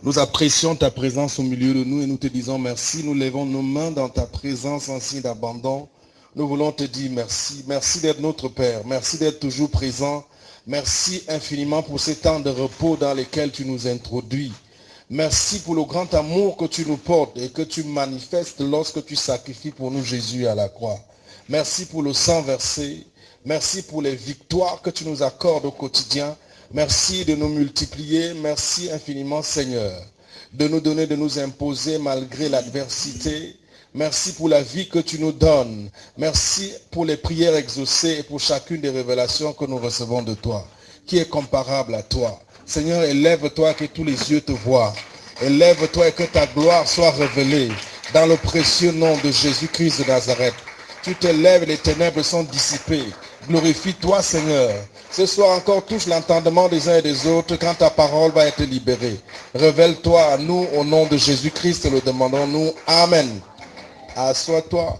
Nous apprécions ta présence au milieu de nous et nous te disons merci. Nous levons nos mains dans ta présence en signe d'abandon. Nous voulons te dire merci. Merci d'être notre Père. Merci d'être toujours présent. Merci infiniment pour ces temps de repos dans lesquels tu nous introduis. Merci pour le grand amour que tu nous portes et que tu manifestes lorsque tu sacrifies pour nous Jésus à la croix. Merci pour le sang versé. Merci pour les victoires que tu nous accordes au quotidien. Merci de nous multiplier. Merci infiniment, Seigneur, de nous donner, de nous imposer malgré l'adversité. Merci pour la vie que tu nous donnes. Merci pour les prières exaucées et pour chacune des révélations que nous recevons de toi, qui est comparable à toi. Seigneur, élève-toi que tous les yeux te voient. Élève-toi et que ta gloire soit révélée dans le précieux nom de Jésus-Christ de Nazareth. Tu te lèves et les ténèbres sont dissipées. Glorifie-toi, Seigneur. Ce soir encore, touche l'entendement des uns et des autres quand ta parole va être libérée. Révèle-toi à nous au nom de Jésus-Christ, le demandons-nous. Amen. Assois-toi.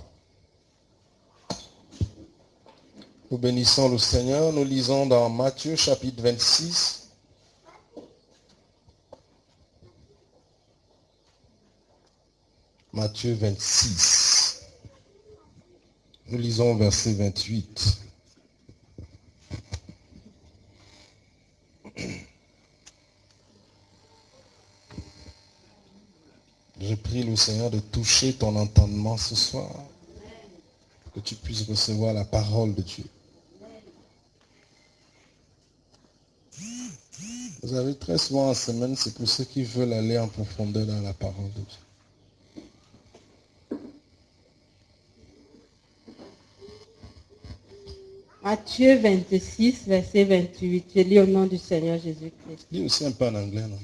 Nous bénissons le Seigneur. Nous lisons dans Matthieu chapitre 26. Matthieu 26. Nous lisons verset 28. Je prie le Seigneur de toucher ton entendement ce soir, que tu puisses recevoir la parole de Dieu. Vous avez très souvent en semaine, c'est pour ceux qui veulent aller en profondeur dans la parole de Dieu. Matthieu 26, verset 28. Je lis au nom du Seigneur Jésus-Christ. Dis aussi un peu en anglais, non?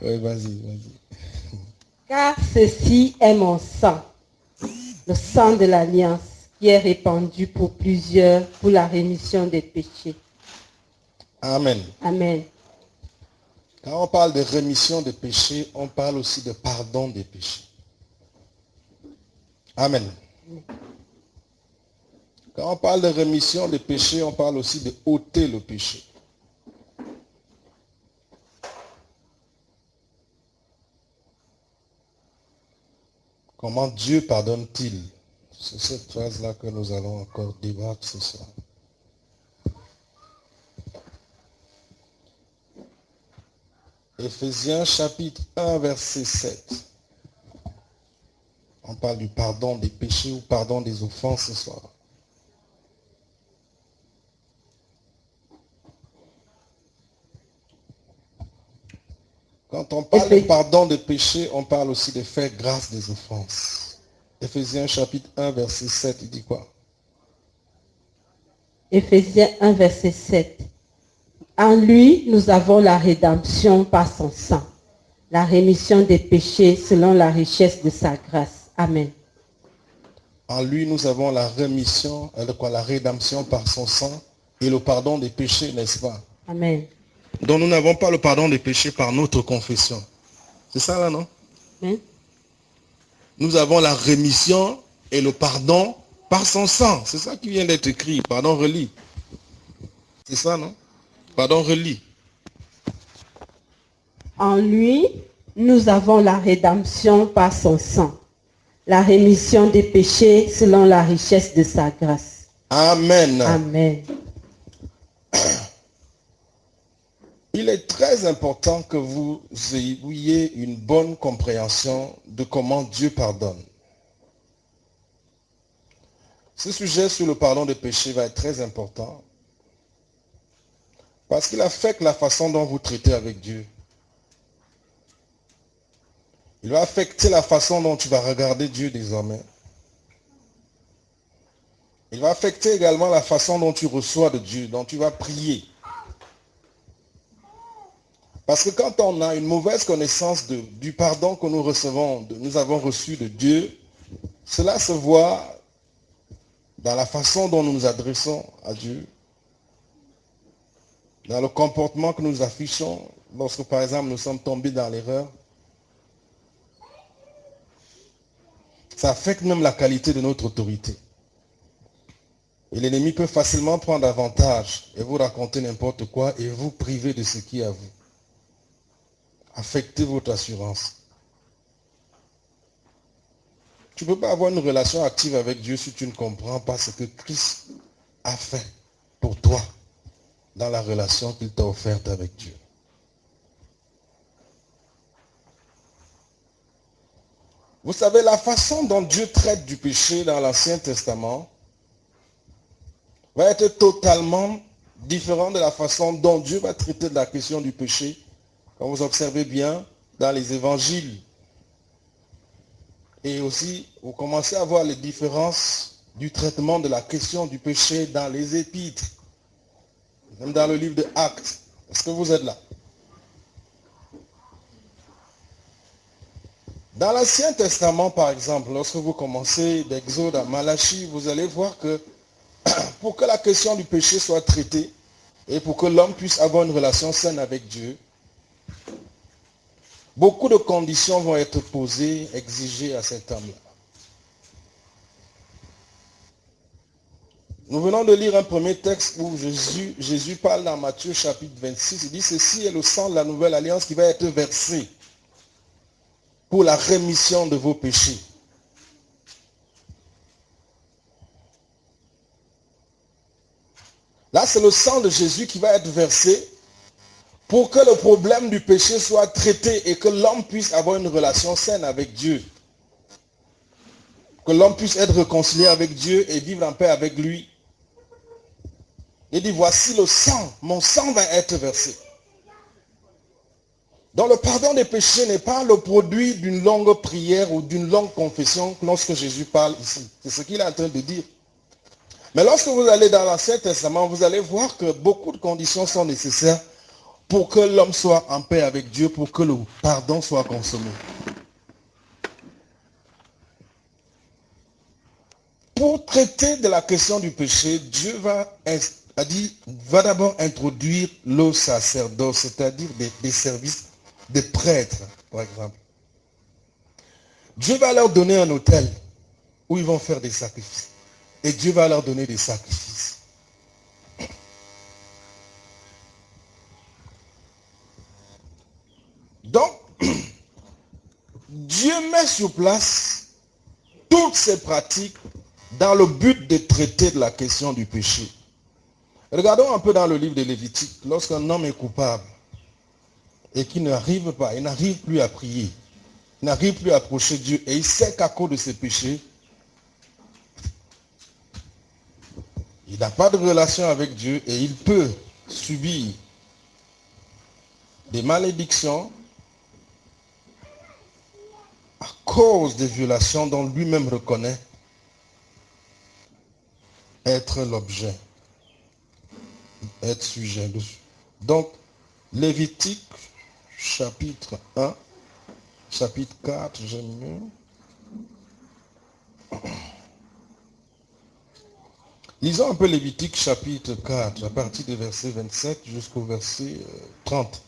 Oui, vas-y. Car ceci est mon sang, le sang de l'alliance, qui est répandu pour plusieurs pour la rémission des péchés. Amen. Amen. Quand on parle de rémission des péchés, on parle aussi de pardon des péchés. Amen. Quand on parle de rémission des péchés, on parle aussi de ôter le péché. Comment Dieu pardonne-t-il? C'est cette phrase-là que nous allons encore débattre ce soir. Éphésiens chapitre 1, verset 7. On parle du pardon des péchés ou pardon des offenses ce soir. Quand on parle de pardon des péchés, on parle aussi de faire grâce des offenses. Éphésiens chapitre 1, verset 7, il dit quoi? Éphésiens 1, verset 7. En lui, nous avons la rédemption par son sang, la rémission des péchés selon la richesse de sa grâce. Amen. En lui, nous avons la rémission, la rédemption par son sang et le pardon des péchés, n'est-ce pas? Amen. Donc nous n'avons pas le pardon des péchés par notre confession. C'est ça là, non? Amen. Nous avons la rémission et le pardon par son sang. C'est ça qui vient d'être écrit. Pardon, relis. C'est ça, non? Pardon, relis. En lui, nous avons la rédemption par son sang, la rémission des péchés selon la richesse de sa grâce. Amen. Amen. Il est très important que vous ayez une bonne compréhension de comment Dieu pardonne. Ce sujet sur le pardon des péchés va être très important parce qu'il affecte la façon dont vous traitez avec Dieu. Il va affecter la façon dont tu vas regarder Dieu désormais. Il va affecter également la façon dont tu reçois de Dieu, dont tu vas prier. Parce que quand on a une mauvaise connaissance du pardon que nous recevons, nous avons reçu de Dieu, cela se voit dans la façon dont nous nous adressons à Dieu, dans le comportement que nous affichons lorsque, par exemple, nous sommes tombés dans l'erreur. Ça affecte même la qualité de notre autorité. Et l'ennemi peut facilement prendre avantage et vous raconter n'importe quoi et vous priver de ce qui est à vous. Affecter votre assurance. Tu ne peux pas avoir une relation active avec Dieu si tu ne comprends pas ce que Christ a fait pour toi dans la relation qu'il t'a offerte avec Dieu. Vous savez, la façon dont Dieu traite du péché dans l'Ancien Testament va être totalement différente de la façon dont Dieu va traiter de la question du péché. Quand vous observez bien dans les évangiles. Et aussi, vous commencez à voir les différences du traitement de la question du péché dans les épîtres. Même dans le livre de Actes. Est-ce que vous êtes là? Dans l'Ancien Testament, par exemple, lorsque vous commencez d'Exode à Malachie, vous allez voir que pour que la question du péché soit traitée et pour que l'homme puisse avoir une relation saine avec Dieu, beaucoup de conditions vont être posées, exigées à cet homme-là. Nous venons de lire un premier texte où Jésus parle dans Matthieu chapitre 26. Il dit, ceci est le sang de la nouvelle alliance qui va être versé pour la rémission de vos péchés. Là, c'est le sang de Jésus qui va être versé pour que le problème du péché soit traité et que l'homme puisse avoir une relation saine avec Dieu. Que l'homme puisse être réconcilié avec Dieu et vivre en paix avec lui. Il dit, voici le sang, mon sang va être versé. Donc le pardon des péchés n'est pas le produit d'une longue prière ou d'une longue confession lorsque Jésus parle ici. C'est ce qu'il est en train de dire. Mais lorsque vous allez dans l'Ancien Testament, vous allez voir que beaucoup de conditions sont nécessaires pour que l'homme soit en paix avec Dieu, pour que le pardon soit consommé. Pour traiter de la question du péché, Dieu va d'abord introduire le sacerdoce, c'est-à-dire des services des prêtres, par exemple. Dieu va leur donner un autel où ils vont faire des sacrifices. Et Dieu va leur donner des sacrifices. Donc, Dieu met sur place toutes ces pratiques dans le but de traiter de la question du péché. Regardons un peu dans le livre de Lévitique. Lorsqu'un homme est coupable et qu'il n'arrive pas, il n'arrive plus à prier, il n'arrive plus à approcher Dieu et il sait qu'à cause de ses péchés, il n'a pas de relation avec Dieu et il peut subir des malédictions à cause des violations dont lui-même reconnaît être l'objet, être sujet dessus. Donc, Lévitique, chapitre 1, chapitre 4, j'aime mieux. Lisons un peu Lévitique, chapitre 4, à partir du verset 27 jusqu'au verset 30.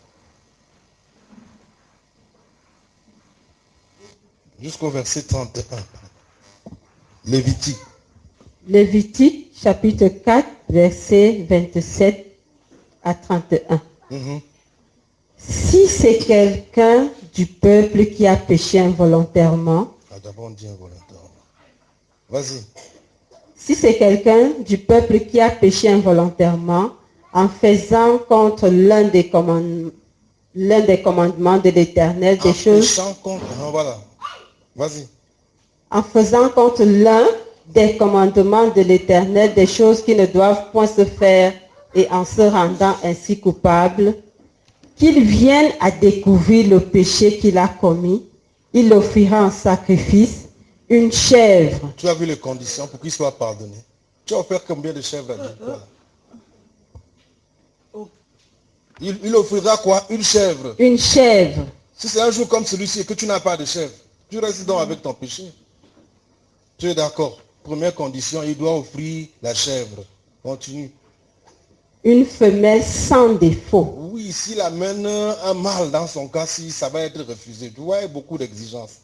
Jusqu'au verset 31. Lévitique. Lévitique, chapitre 4, verset 27 à 31. Si c'est quelqu'un du peuple qui a péché involontairement, D'abord on dit involontairement. Vas-y. Si c'est quelqu'un du peuple qui a péché involontairement en faisant contre l'un des commandements de l'Éternel des choses, voilà. Vas-y. En faisant contre l'un des commandements de l'Éternel des choses qui ne doivent point se faire et en se rendant ainsi coupable, qu'il vienne à découvrir le péché qu'il a commis, il offrira en sacrifice une chèvre. Tu as vu les conditions pour qu'il soit pardonné. Tu as offert combien de chèvres à Dieu? Voilà. Il offrira quoi? Une chèvre. Une chèvre. Si c'est un jour comme celui-ci et que tu n'as pas de chèvre, tu restes donc avec ton péché. Tu es d'accord? Première condition, il doit offrir la chèvre. Continue. Une femelle sans défaut. Oui, s'il amène un mâle dans son cas, si ça va être refusé. Tu vois, il y a beaucoup d'exigences.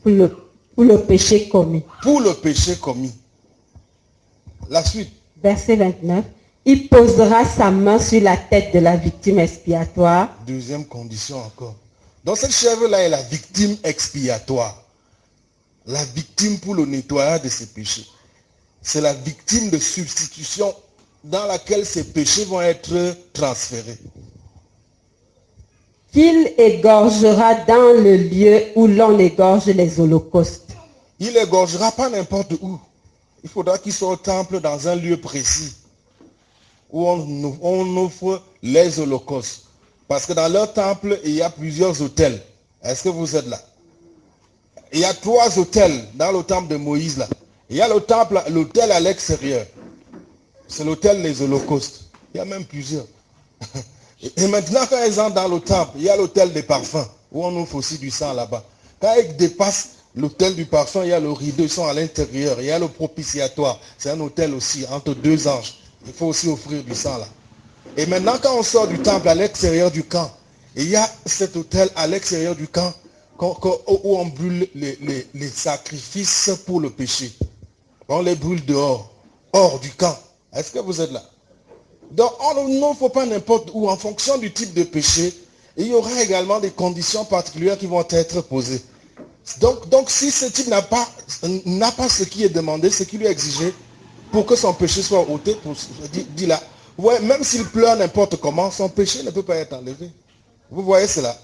Pour le péché commis. Pour le péché commis. La suite. Verset 29. Il posera sa main sur la tête de la victime expiatoire. Deuxième condition encore. Donc cette chèvre-là est la victime expiatoire. La victime pour le nettoyage de ses péchés. C'est la victime de substitution dans laquelle ses péchés vont être transférés. Qu'il égorgera dans le lieu où l'on égorge les holocaustes. Il égorgera pas n'importe où. Il faudra qu'il soit au temple dans un lieu précis où on offre les holocaustes. Parce que dans leur temple, il y a plusieurs autels. Est-ce que vous êtes là? Il y a 3 autels dans le temple de Moïse là. Il y a l'autel à l'extérieur. C'est l'autel des holocaustes. Il y a même plusieurs. Et maintenant, quand ils entrent dans le temple, il y a l'autel des parfums, où on offre aussi du sang là-bas. Quand ils dépassent l'autel du parfum, il y a le rideau, ils sont à l'intérieur. Il y a le propitiatoire. C'est un autel aussi, entre 2 anges. Il faut aussi offrir du sang là. Et maintenant, quand on sort du temple à l'extérieur du camp, il y a cet autel à l'extérieur du camp où on brûle les sacrifices pour le péché. On les brûle dehors, hors du camp. Est-ce que vous êtes là? Donc, il ne faut pas n'importe où. En fonction du type de péché, il y aura également des conditions particulières qui vont être posées. Donc si ce type n'a pas ce qui est demandé, ce qui lui est exigé, pour que son péché soit ôté, dit là, ouais, même s'il pleure n'importe comment, son péché ne peut pas être enlevé. Vous voyez cela?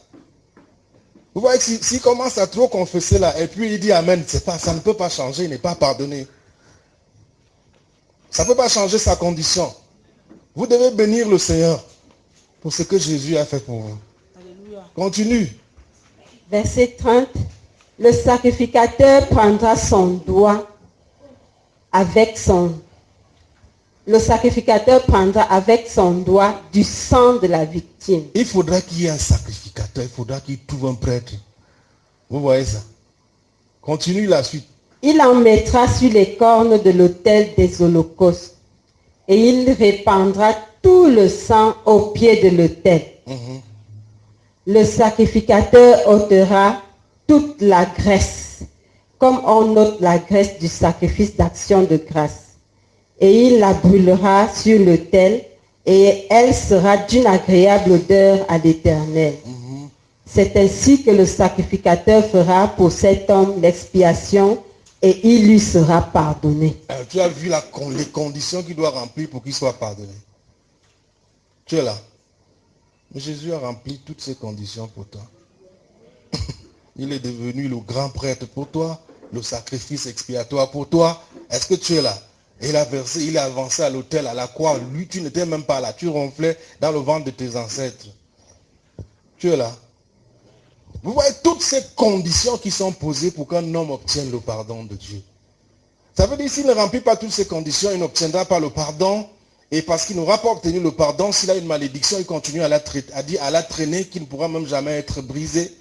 Vous voyez que s'il commence à trop confesser là, et puis il dit Amen, ça ne peut pas changer, il n'est pas pardonné. Ça ne peut pas changer sa condition. Vous devez bénir le Seigneur pour ce que Jésus a fait pour vous. Alléluia. Continue. Verset 30. Le sacrificateur prendra son doigt avec son... Le sacrificateur prendra avec son doigt du sang de la victime. Il faudra qu'il y ait un sacrificateur, il faudra qu'il trouve un prêtre. Vous voyez ça? Continue la suite. Il en mettra sur les cornes de l'autel des holocaustes et il répandra tout le sang au pied de l'autel. Le sacrificateur ôtera toute la graisse, comme on ôte la graisse du sacrifice d'action de grâce. Et il la brûlera sur l'autel, et elle sera d'une agréable odeur à l'Éternel. C'est ainsi que le sacrificateur fera pour cet homme l'expiation, et il lui sera pardonné. Tu as vu les conditions qu'il doit remplir pour qu'il soit pardonné. Tu es là. Mais Jésus a rempli toutes ces conditions pour toi. Il est devenu le grand prêtre pour toi, le sacrifice expiatoire pour toi. Est-ce que tu es là? Et il a avancé à l'autel, à la croix. Lui, tu n'étais même pas là. Tu ronflais dans le ventre de tes ancêtres. Tu es là. Vous voyez toutes ces conditions qui sont posées pour qu'un homme obtienne le pardon de Dieu. Ça veut dire s'il ne remplit pas toutes ces conditions, il n'obtiendra pas le pardon. Et parce qu'il n'aura pas obtenu le pardon, s'il a une malédiction, il continue à la traîner, qui ne pourra même jamais être brisée.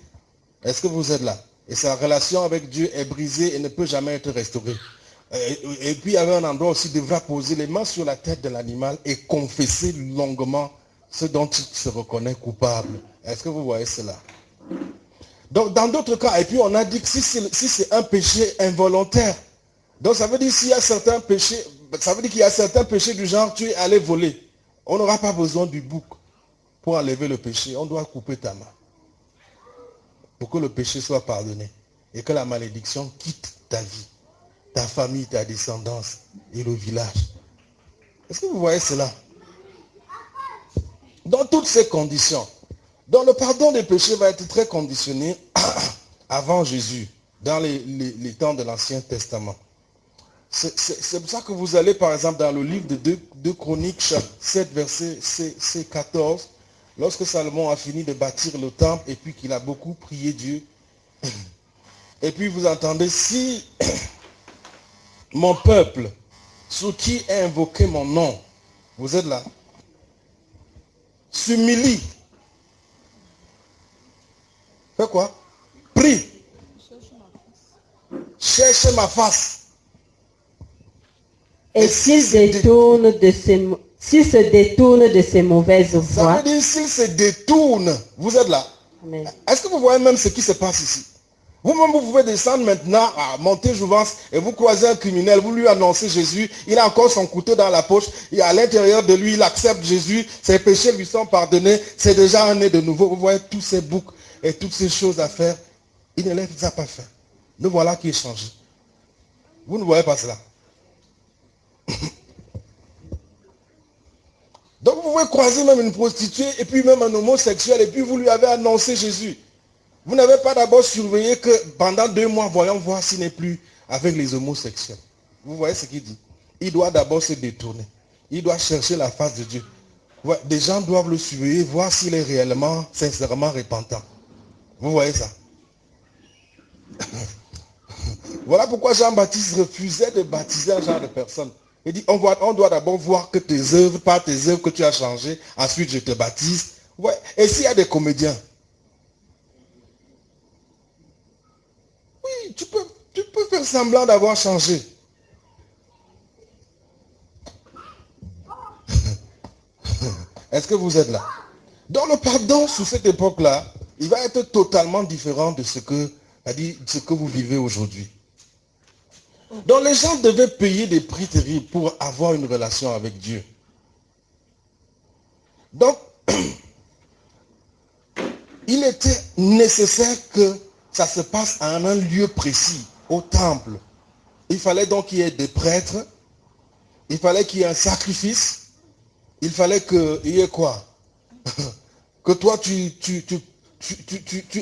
Est-ce que vous êtes là? Et sa relation avec Dieu est brisée et ne peut jamais être restaurée. Et puis il y avait un endroit aussi, il devra poser les mains sur la tête de l'animal et confesser longuement ce dont il se reconnaît coupable. Est-ce que vous voyez cela? Donc dans d'autres cas, et puis on a dit que si c'est un péché involontaire, donc ça veut dire s'il y a certains péchés, ça veut dire qu'il y a certains péchés du genre tu es allé voler. On n'aura pas besoin du bouc pour enlever le péché. On doit couper ta main pour que le péché soit pardonné et que la malédiction quitte ta vie, ta famille, ta descendance et le village. Est-ce que vous voyez cela? Dans toutes ces conditions, donc le pardon des péchés va être très conditionné avant Jésus, dans les temps de l'Ancien Testament. C'est pour ça que vous allez par exemple dans le livre de 2 Chroniques, chapitre 7, verset 14, lorsque Salomon a fini de bâtir le temple et puis qu'il a beaucoup prié Dieu. Et puis vous entendez, si mon peuple, sur qui est invoqué mon nom, vous êtes là, s'humilie. Fais quoi? Prie. Cherche ma face. Et s'il se détourne de ses mauvaises voies. Ça veut dire s'il se détourne. Vous êtes là. Amen. Est-ce que vous voyez même ce qui se passe ici? Vous-même, vous pouvez descendre maintenant à Montéjouvence et vous croisez un criminel, vous lui annoncez Jésus, il a encore son couteau dans la poche, et à l'intérieur de lui, il accepte Jésus, ses péchés lui sont pardonnés, c'est déjà un né de nouveau. Vous voyez tous ces boucs et toutes ces choses à faire. Il ne les a pas fait. Nous voilà qui est changé. Vous ne voyez pas cela. Donc vous pouvez croiser même une prostituée et puis même un homosexuel et puis vous lui avez annoncé Jésus. Vous n'avez pas d'abord surveillé que pendant 2 mois, voyons voir s'il n'est plus avec les homosexuels. Vous voyez ce qu'il dit. Il doit d'abord se détourner. Il doit chercher la face de Dieu. Ouais, des gens doivent le surveiller, voir s'il est réellement, sincèrement repentant. Vous voyez ça. Voilà pourquoi Jean-Baptiste refusait de baptiser un genre de personne. Il dit, on doit d'abord voir que tes œuvres, par tes œuvres que tu as changé, ensuite je te baptise. Ouais. Et s'il y a des comédiens, oui, tu peux faire semblant d'avoir changé. Est-ce que vous êtes là? Donc le pardon sous cette époque-là, il va être totalement différent de ce que vous vivez aujourd'hui. Donc les gens devaient payer des prix terribles pour avoir une relation avec Dieu. Donc, il était nécessaire que ça se passe à un lieu précis, au temple. Il fallait donc qu'il y ait des prêtres, il fallait qu'il y ait un sacrifice, il fallait qu'il y ait quoi? Que toi tu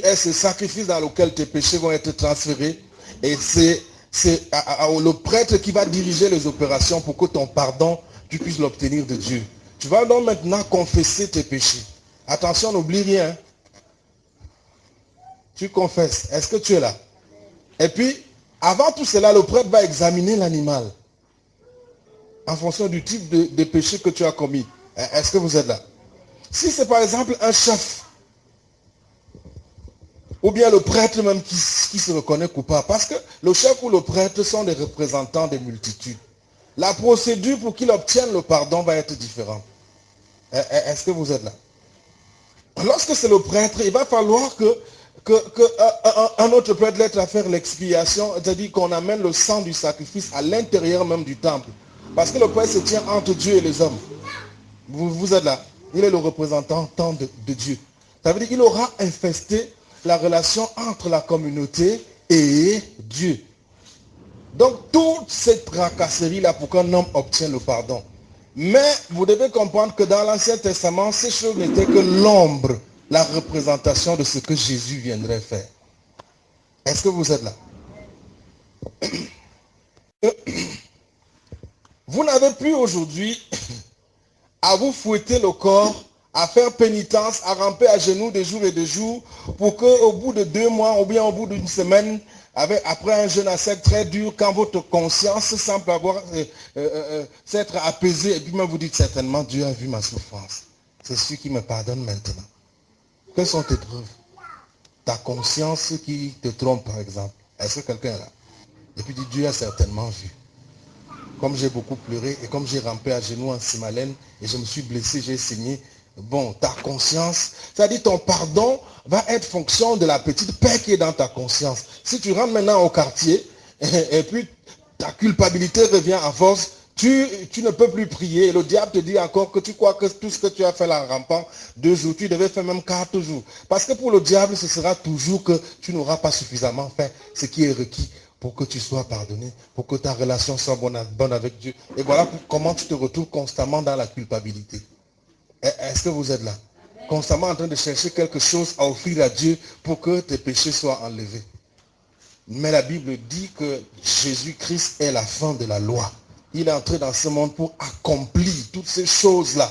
aies ce sacrifice dans lequel tes péchés vont être transférés et c'est le prêtre qui va diriger les opérations pour que ton pardon, tu puisses l'obtenir de Dieu. Tu vas donc maintenant confesser tes péchés. Attention, n'oublie rien. Tu confesses. Est-ce que tu es là? Et puis, avant tout cela, le prêtre va examiner l'animal en fonction du type de péché que tu as commis. Est-ce que vous êtes là? Si c'est par exemple un chef, ou bien le prêtre même qui se reconnaît coupable, parce que le chef ou le prêtre sont des représentants des multitudes. La procédure pour qu'il obtienne le pardon va être différente. Est-ce que vous êtes là? Lorsque c'est le prêtre, il va falloir qu'un autre prêtre l'aide à faire l'expiation, c'est-à-dire qu'on amène le sang du sacrifice à l'intérieur même du temple. Parce que le prêtre se tient entre Dieu et les hommes. Vous êtes là. Il est le représentant de Dieu. Ça veut dire qu'il aura infesté la relation entre la communauté et Dieu. Donc, toute cette tracasserie-là pour qu'un homme obtienne le pardon. Mais vous devez comprendre que dans l'Ancien Testament, ces choses n'étaient que l'ombre, la représentation de ce que Jésus viendrait faire. Est-ce que vous êtes là? Vous n'avez plus aujourd'hui à vous fouetter le corps, à faire pénitence, à ramper à genoux des jours et des jours, pour qu'au bout de 2 mois, ou bien au bout d'une semaine, après un jeûne à sec très dur, quand votre conscience semble avoir s'être apaisée, et puis même vous dites certainement, Dieu a vu ma souffrance. C'est celui qui me pardonne maintenant. Quelles sont tes preuves? Ta conscience qui te trompe, par exemple. Est-ce que quelqu'un est là? Et puis dit, Dieu a certainement vu. Comme j'ai beaucoup pleuré et comme j'ai rampé à genoux en Simalène et je me suis blessé, j'ai saigné. Bon, ta conscience, c'est-à-dire ton pardon va être fonction de la petite paix qui est dans ta conscience. Si tu rentres maintenant au quartier et puis ta culpabilité revient à force, tu ne peux plus prier. Et le diable te dit encore que tu crois que tout ce que tu as fait là en rampant 2 jours, tu devais faire même 4 jours. Parce que pour le diable, ce sera toujours que tu n'auras pas suffisamment fait ce qui est requis pour que tu sois pardonné, pour que ta relation soit bonne avec Dieu. Et voilà comment tu te retrouves constamment dans la culpabilité. Est-ce que vous êtes là? Constamment en train de chercher quelque chose à offrir à Dieu pour que tes péchés soient enlevés. Mais la Bible dit que Jésus-Christ est la fin de la loi. Il est entré dans ce monde pour accomplir toutes ces choses-là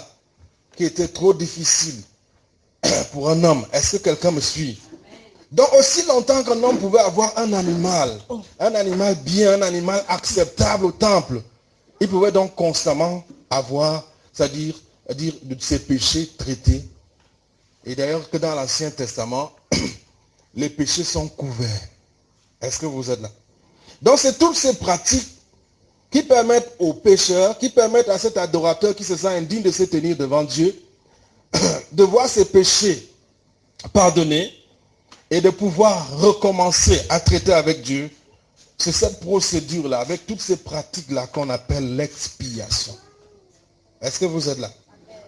qui étaient trop difficiles pour un homme. Est-ce que quelqu'un me suit? Donc aussi longtemps qu'un homme pouvait avoir un animal bien, un animal acceptable au temple, il pouvait donc constamment avoir, c'est-à-dire de ses péchés traités. Et d'ailleurs que dans l'Ancien Testament, les péchés sont couverts. Est-ce que vous êtes là? Donc c'est toutes ces pratiques qui permettent aux pécheurs, qui permettent à cet adorateur qui se sent indigne de se tenir devant Dieu, de voir ses péchés pardonnés, et de pouvoir recommencer à traiter avec Dieu, c'est cette procédure-là, avec toutes ces pratiques-là qu'on appelle l'expiation. Est-ce que vous êtes là?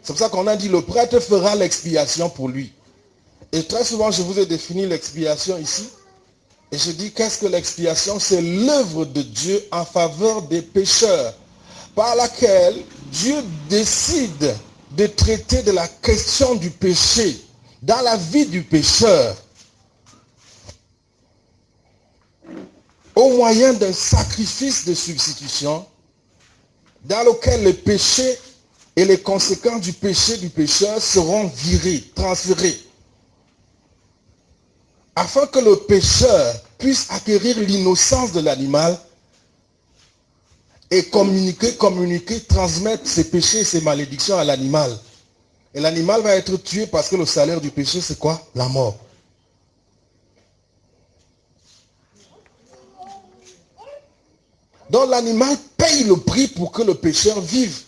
C'est pour ça qu'on a dit le prêtre fera l'expiation pour lui. Et très souvent, je vous ai défini l'expiation ici. Et je dis qu'est-ce que l'expiation? C'est l'œuvre de Dieu en faveur des pécheurs, par laquelle Dieu décide de traiter de la question du péché dans la vie du pécheur, au moyen d'un sacrifice de substitution dans lequel le péché et les conséquences du péché du pécheur seront virées, transférées, afin que le pécheur puisse acquérir l'innocence de l'animal et communiquer, transmettre ses péchés et ses malédictions à l'animal. Et l'animal va être tué parce que le salaire du péché, c'est quoi? La mort. Donc l'animal paye le prix pour que le pécheur vive.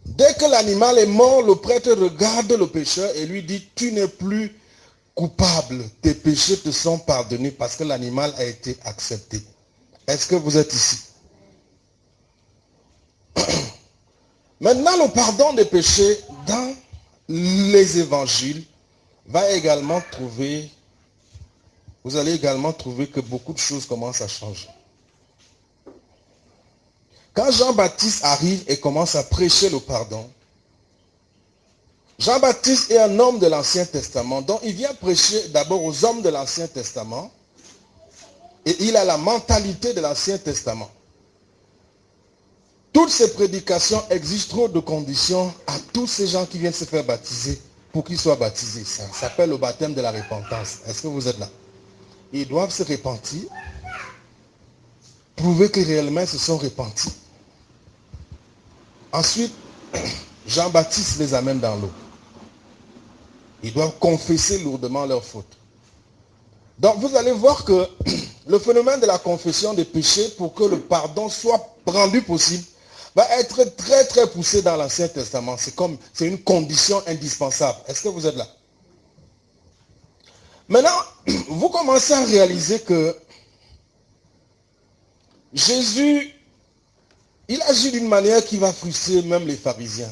Dès que l'animal est mort, le prêtre regarde le pécheur et lui dit, tu n'es plus coupable, tes péchés te sont pardonnés parce que l'animal a été accepté. Est-ce que vous êtes ici? Maintenant, le pardon des péchés dans les évangiles va également trouver, vous allez également trouver que beaucoup de choses commencent à changer. Quand Jean-Baptiste arrive et commence à prêcher le pardon, Jean-Baptiste est un homme de l'Ancien Testament, donc il vient prêcher d'abord aux hommes de l'Ancien Testament, et il a la mentalité de l'Ancien Testament. Toutes ces prédications exigent trop de conditions à tous ces gens qui viennent se faire baptiser pour qu'ils soient baptisés. Ça s'appelle le baptême de la repentance. Est-ce que vous êtes là? Ils doivent se repentir, prouver que réellement ils se sont repentis. Ensuite, Jean-Baptiste les amène dans l'eau. Ils doivent confesser lourdement leurs fautes. Donc vous allez voir que le phénomène de la confession des péchés, pour que le pardon soit rendu possible, va être très très poussé dans l'Ancien Testament. C'est une condition indispensable. Est-ce que vous êtes là? Maintenant, vous commencez à réaliser que Jésus, il agit d'une manière qui va frustrer même les pharisiens.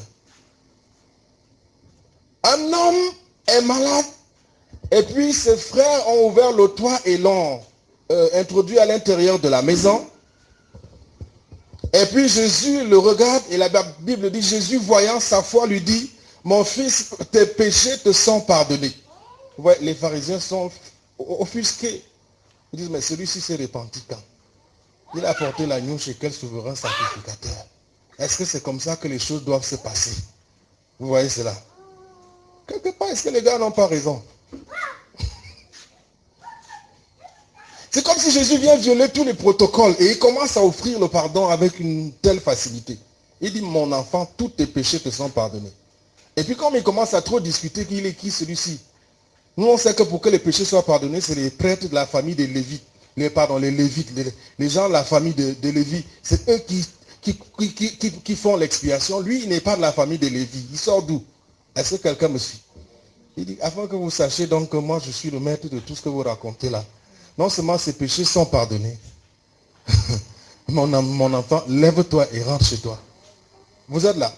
Un homme est malade, et puis ses frères ont ouvert le toit et l'ont introduit à l'intérieur de la maison. Et puis Jésus le regarde et la Bible dit, Jésus voyant sa foi lui dit, mon fils, tes péchés te sont pardonnés. Vous voyez, les pharisiens sont offusqués. Ils disent, mais celui-ci s'est repenti quand? Il a porté l'agneau chez quel souverain sacrificateur? Est-ce que c'est comme ça que les choses doivent se passer? Vous voyez cela? Quelque part, est-ce que les gars n'ont pas raison? C'est comme si Jésus vient violer tous les protocoles et il commence à offrir le pardon avec une telle facilité. Il dit, mon enfant, tous tes péchés te sont pardonnés. Et puis comme il commence à trop discuter, qu'il est qui celui-ci? Nous on sait que pour que les péchés soient pardonnés, c'est les prêtres de la famille des Lévites. Les Lévites, les gens de la famille de Lévi. C'est eux qui font l'expiation. Lui, il n'est pas de la famille des Lévi. Il sort d'où? Est-ce que quelqu'un me suit? Il dit, afin que vous sachiez donc que moi je suis le maître de tout ce que vous racontez là. Non seulement ces péchés sont pardonnés. Mon enfant, lève-toi et rentre chez toi. Vous êtes là.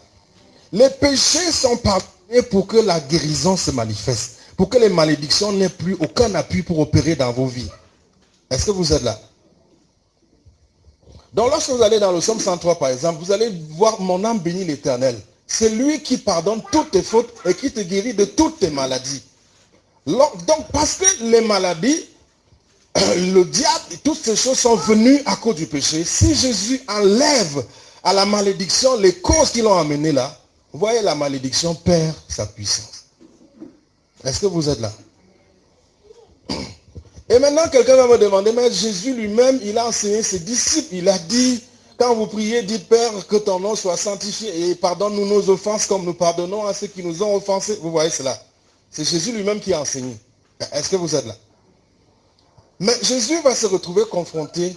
Les péchés sont pardonnés pour que la guérison se manifeste. Pour que les malédictions n'aient plus aucun appui pour opérer dans vos vies. Est-ce que vous êtes là? Donc lorsque vous allez dans le psaume 103 par exemple, vous allez voir mon âme bénit l'Éternel. C'est lui qui pardonne toutes tes fautes et qui te guérit de toutes tes maladies. Donc parce que les maladies, le diable et toutes ces choses sont venues à cause du péché. Si Jésus enlève à la malédiction les causes qui l'ont amené là, vous voyez, la malédiction perd sa puissance. Est-ce que vous êtes là? Et maintenant quelqu'un va me demander, mais Jésus lui-même, il a enseigné ses disciples, il a dit, quand vous priez, dites Père, que ton nom soit sanctifié et pardonne-nous nos offenses comme nous pardonnons à ceux qui nous ont offensés. Vous voyez cela? C'est Jésus lui-même qui a enseigné. Est-ce que vous êtes là? Mais Jésus va se retrouver confronté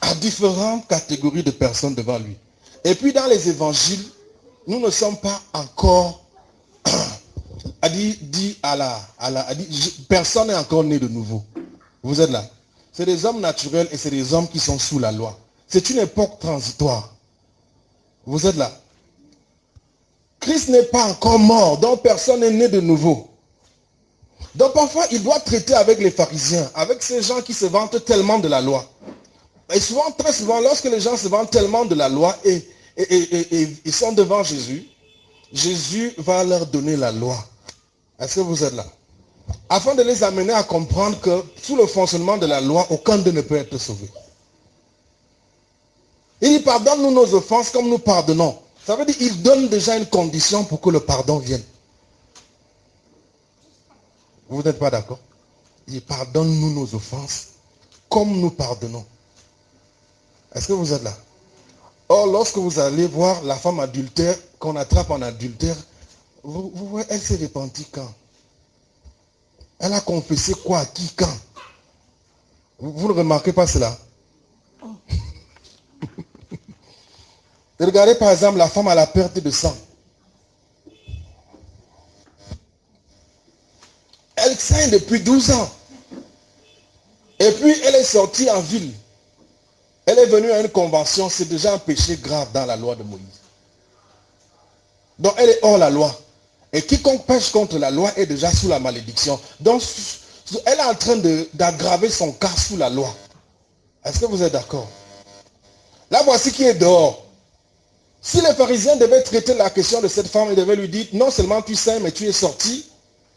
à différentes catégories de personnes devant lui. Et puis dans les évangiles, nous ne sommes pas encore a dit, personne n'est encore né de nouveau. Vous êtes là. C'est des hommes naturels et c'est des hommes qui sont sous la loi. C'est une époque transitoire. Vous êtes là. Christ n'est pas encore mort, donc personne n'est né de nouveau. Donc parfois, il doit traiter avec les pharisiens, avec ces gens qui se vantent tellement de la loi. Et souvent, très souvent, lorsque les gens se vantent tellement de la loi et ils sont devant Jésus, Jésus va leur donner la loi. Est-ce que vous êtes là? Afin de les amener à comprendre que sous le fonctionnement de la loi, aucun d'eux ne peut être sauvé. Il dit, pardonne-nous nos offenses comme nous pardonnons. Ça veut dire qu'il donne déjà une condition pour que le pardon vienne. Vous n'êtes pas d'accord? Il dit, pardonne-nous nos offenses comme nous pardonnons. Est-ce que vous êtes là? Or, lorsque vous allez voir la femme adultère, qu'on attrape en adultère, vous voyez, elle s'est repentie quand? Elle a confessé quoi à qui quand? Vous ne remarquez pas cela? Regardez par exemple la femme à la perte de sang. Elle saigne depuis 12 ans. Et puis elle est sortie en ville. Elle est venue à une convention, c'est déjà un péché grave dans la loi de Moïse. Donc elle est hors la loi. Et quiconque pêche contre la loi est déjà sous la malédiction. Donc elle est en train d'aggraver son cas sous la loi. Est-ce que vous êtes d'accord? Là voici qui est dehors. Si les pharisiens devaient traiter la question de cette femme, ils devaient lui dire, non seulement tu sais, mais tu es sorti,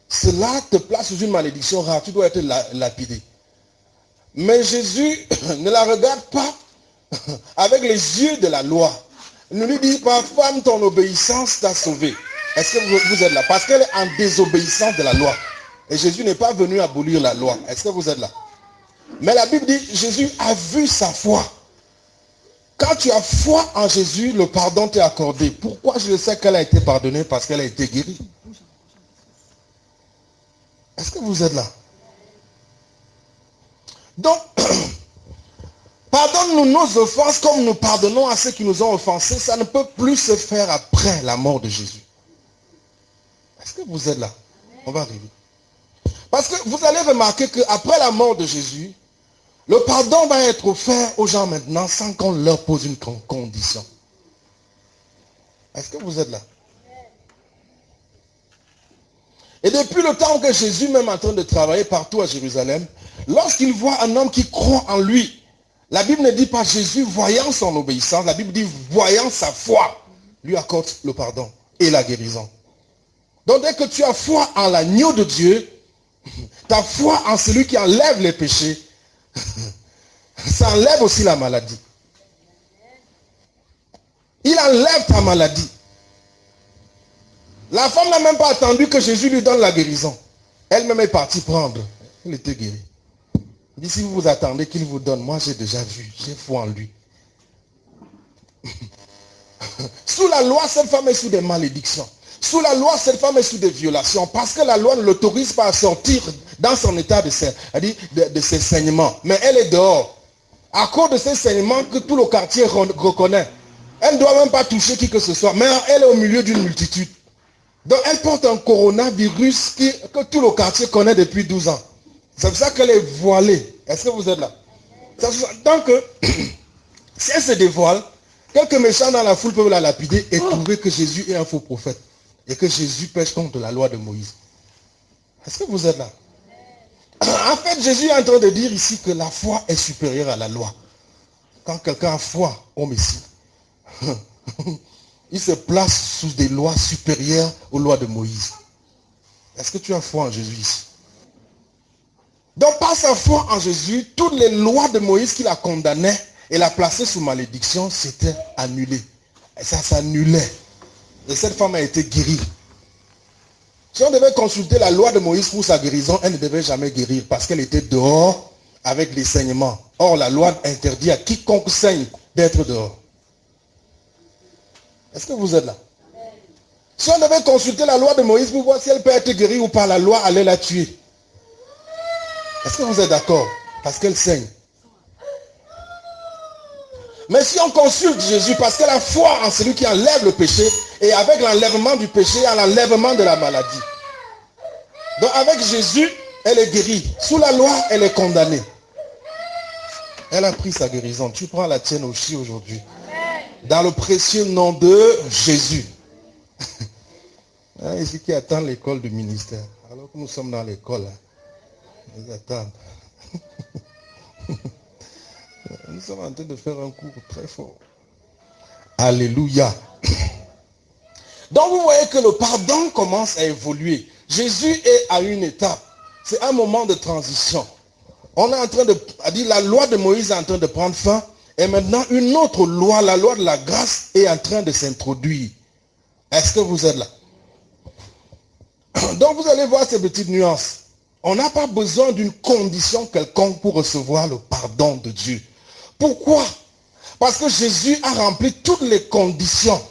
cela te place sous une malédiction rare, tu dois être lapidé. Mais Jésus ne la regarde pas avec les yeux de la loi. Il ne lui dit pas, femme, ton obéissance t'a sauvé. Est-ce que vous êtes là? Parce qu'elle est en désobéissance de la loi. Et Jésus n'est pas venu abolir la loi. Est-ce que vous êtes là? Mais la Bible dit, Jésus a vu sa foi. Quand tu as foi en Jésus, le pardon t'est accordé. Pourquoi je le sais qu'elle a été pardonnée? Parce qu'elle a été guérie. Est-ce que vous êtes là? Donc, pardonne-nous nos offenses comme nous pardonnons à ceux qui nous ont offensés. Ça ne peut plus se faire après la mort de Jésus. Est-ce que vous êtes là? On va arriver. Parce que vous allez remarquer qu'après la mort de Jésus, le pardon va être offert aux gens maintenant sans qu'on leur pose une condition. Est-ce que vous êtes là? Et depuis le temps que Jésus même est en train de travailler partout à Jérusalem, lorsqu'il voit un homme qui croit en lui, la Bible ne dit pas Jésus voyant son obéissance, la Bible dit voyant sa foi, lui accorde le pardon et la guérison. Donc dès que tu as foi en l'agneau de Dieu, ta foi en celui qui enlève les péchés, ça enlève aussi la maladie. Il enlève ta maladie. La femme n'a même pas attendu que Jésus lui donne la guérison. Elle-même est partie prendre. Elle était guérie. Il dit, si vous vous attendez qu'il vous donne, moi j'ai déjà vu, j'ai foi en lui. Sous la loi, cette femme est sous des malédictions. Sous la loi, cette femme est sous des violations. Parce que la loi ne l'autorise pas à sortir dans son état de ses saignements. Mais elle est dehors. À cause de ces saignements que tout le quartier reconnaît. Elle ne doit même pas toucher qui que ce soit. Mais elle est au milieu d'une multitude. Donc elle porte un coronavirus que tout le quartier connaît depuis 12 ans. C'est pour ça qu'elle est voilée. Est-ce que vous êtes là? Donc, si elle se dévoile, quelques méchants dans la foule peuvent la lapider et trouver que Jésus est un faux prophète. Et que Jésus pêche contre la loi de Moïse. Est-ce que vous êtes là? En fait, Jésus est en train de dire ici que la foi est supérieure à la loi. Quand quelqu'un a foi au Messie, il se place sous des lois supérieures aux lois de Moïse. Est-ce que tu as foi en Jésus ici? Donc par sa foi en Jésus, toutes les lois de Moïse qui la condamnaient et la plaçaient sous malédiction, s'étaient annulées. Et ça s'annulait. Et cette femme a été guérie. Si on devait consulter la loi de Moïse pour sa guérison, elle ne devait jamais guérir parce qu'elle était dehors avec des saignements. Or, la loi interdit à quiconque saigne d'être dehors. Est-ce que vous êtes là? Si on devait consulter la loi de Moïse pour voir si elle peut être guérie ou pas, la loi allait la tuer. Est-ce que vous êtes d'accord? Parce qu'elle saigne. Mais si on consulte Jésus, parce que la foi en celui qui enlève le péché, et avec l'enlèvement du péché, il y a l'enlèvement de la maladie. Donc avec Jésus, elle est guérie. Sous la loi, elle est condamnée. Elle a pris sa guérison. Tu prends la tienne aussi aujourd'hui. Dans le précieux nom de Jésus. Ici qui attend l'école du ministère. Alors que nous sommes dans l'école. Ils attendent. Nous sommes en train de faire un cours très fort. Alléluia. Donc vous voyez que le pardon commence à évoluer. Jésus est à une étape. C'est un moment de transition. On est en train de dire la loi de Moïse est en train de prendre fin. Et maintenant une autre loi, la loi de la grâce, est en train de s'introduire. Est-ce que vous êtes là? Donc vous allez voir ces petites nuances. On n'a pas besoin d'une condition quelconque pour recevoir le pardon de Dieu. Pourquoi? Parce que Jésus a rempli toutes les conditions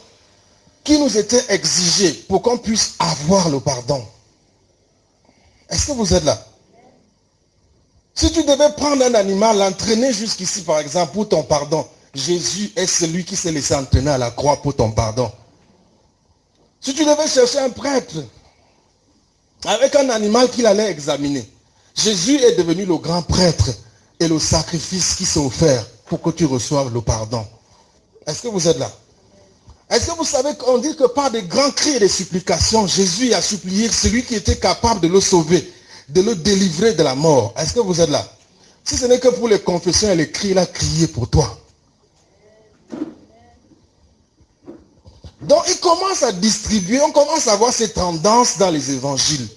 qui nous étaient exigées pour qu'on puisse avoir le pardon. Est-ce que vous êtes là? Si tu devais prendre un animal, l'entraîner jusqu'ici par exemple pour ton pardon, Jésus est celui qui s'est laissé entraîner à la croix pour ton pardon. Si tu devais chercher un prêtre avec un animal qu'il allait examiner, Jésus est devenu le grand prêtre et le sacrifice qui s'est offert pour que tu reçoives le pardon. Est-ce que vous êtes là? Est-ce que vous savez qu'on dit que par des grands cris et des supplications, Jésus a supplié celui qui était capable de le sauver, de le délivrer de la mort? Est-ce que vous êtes là? Si ce n'est que pour les confessions et les cris, il a crié pour toi. Donc il commence à distribuer, on commence à voir ces tendances dans les évangiles.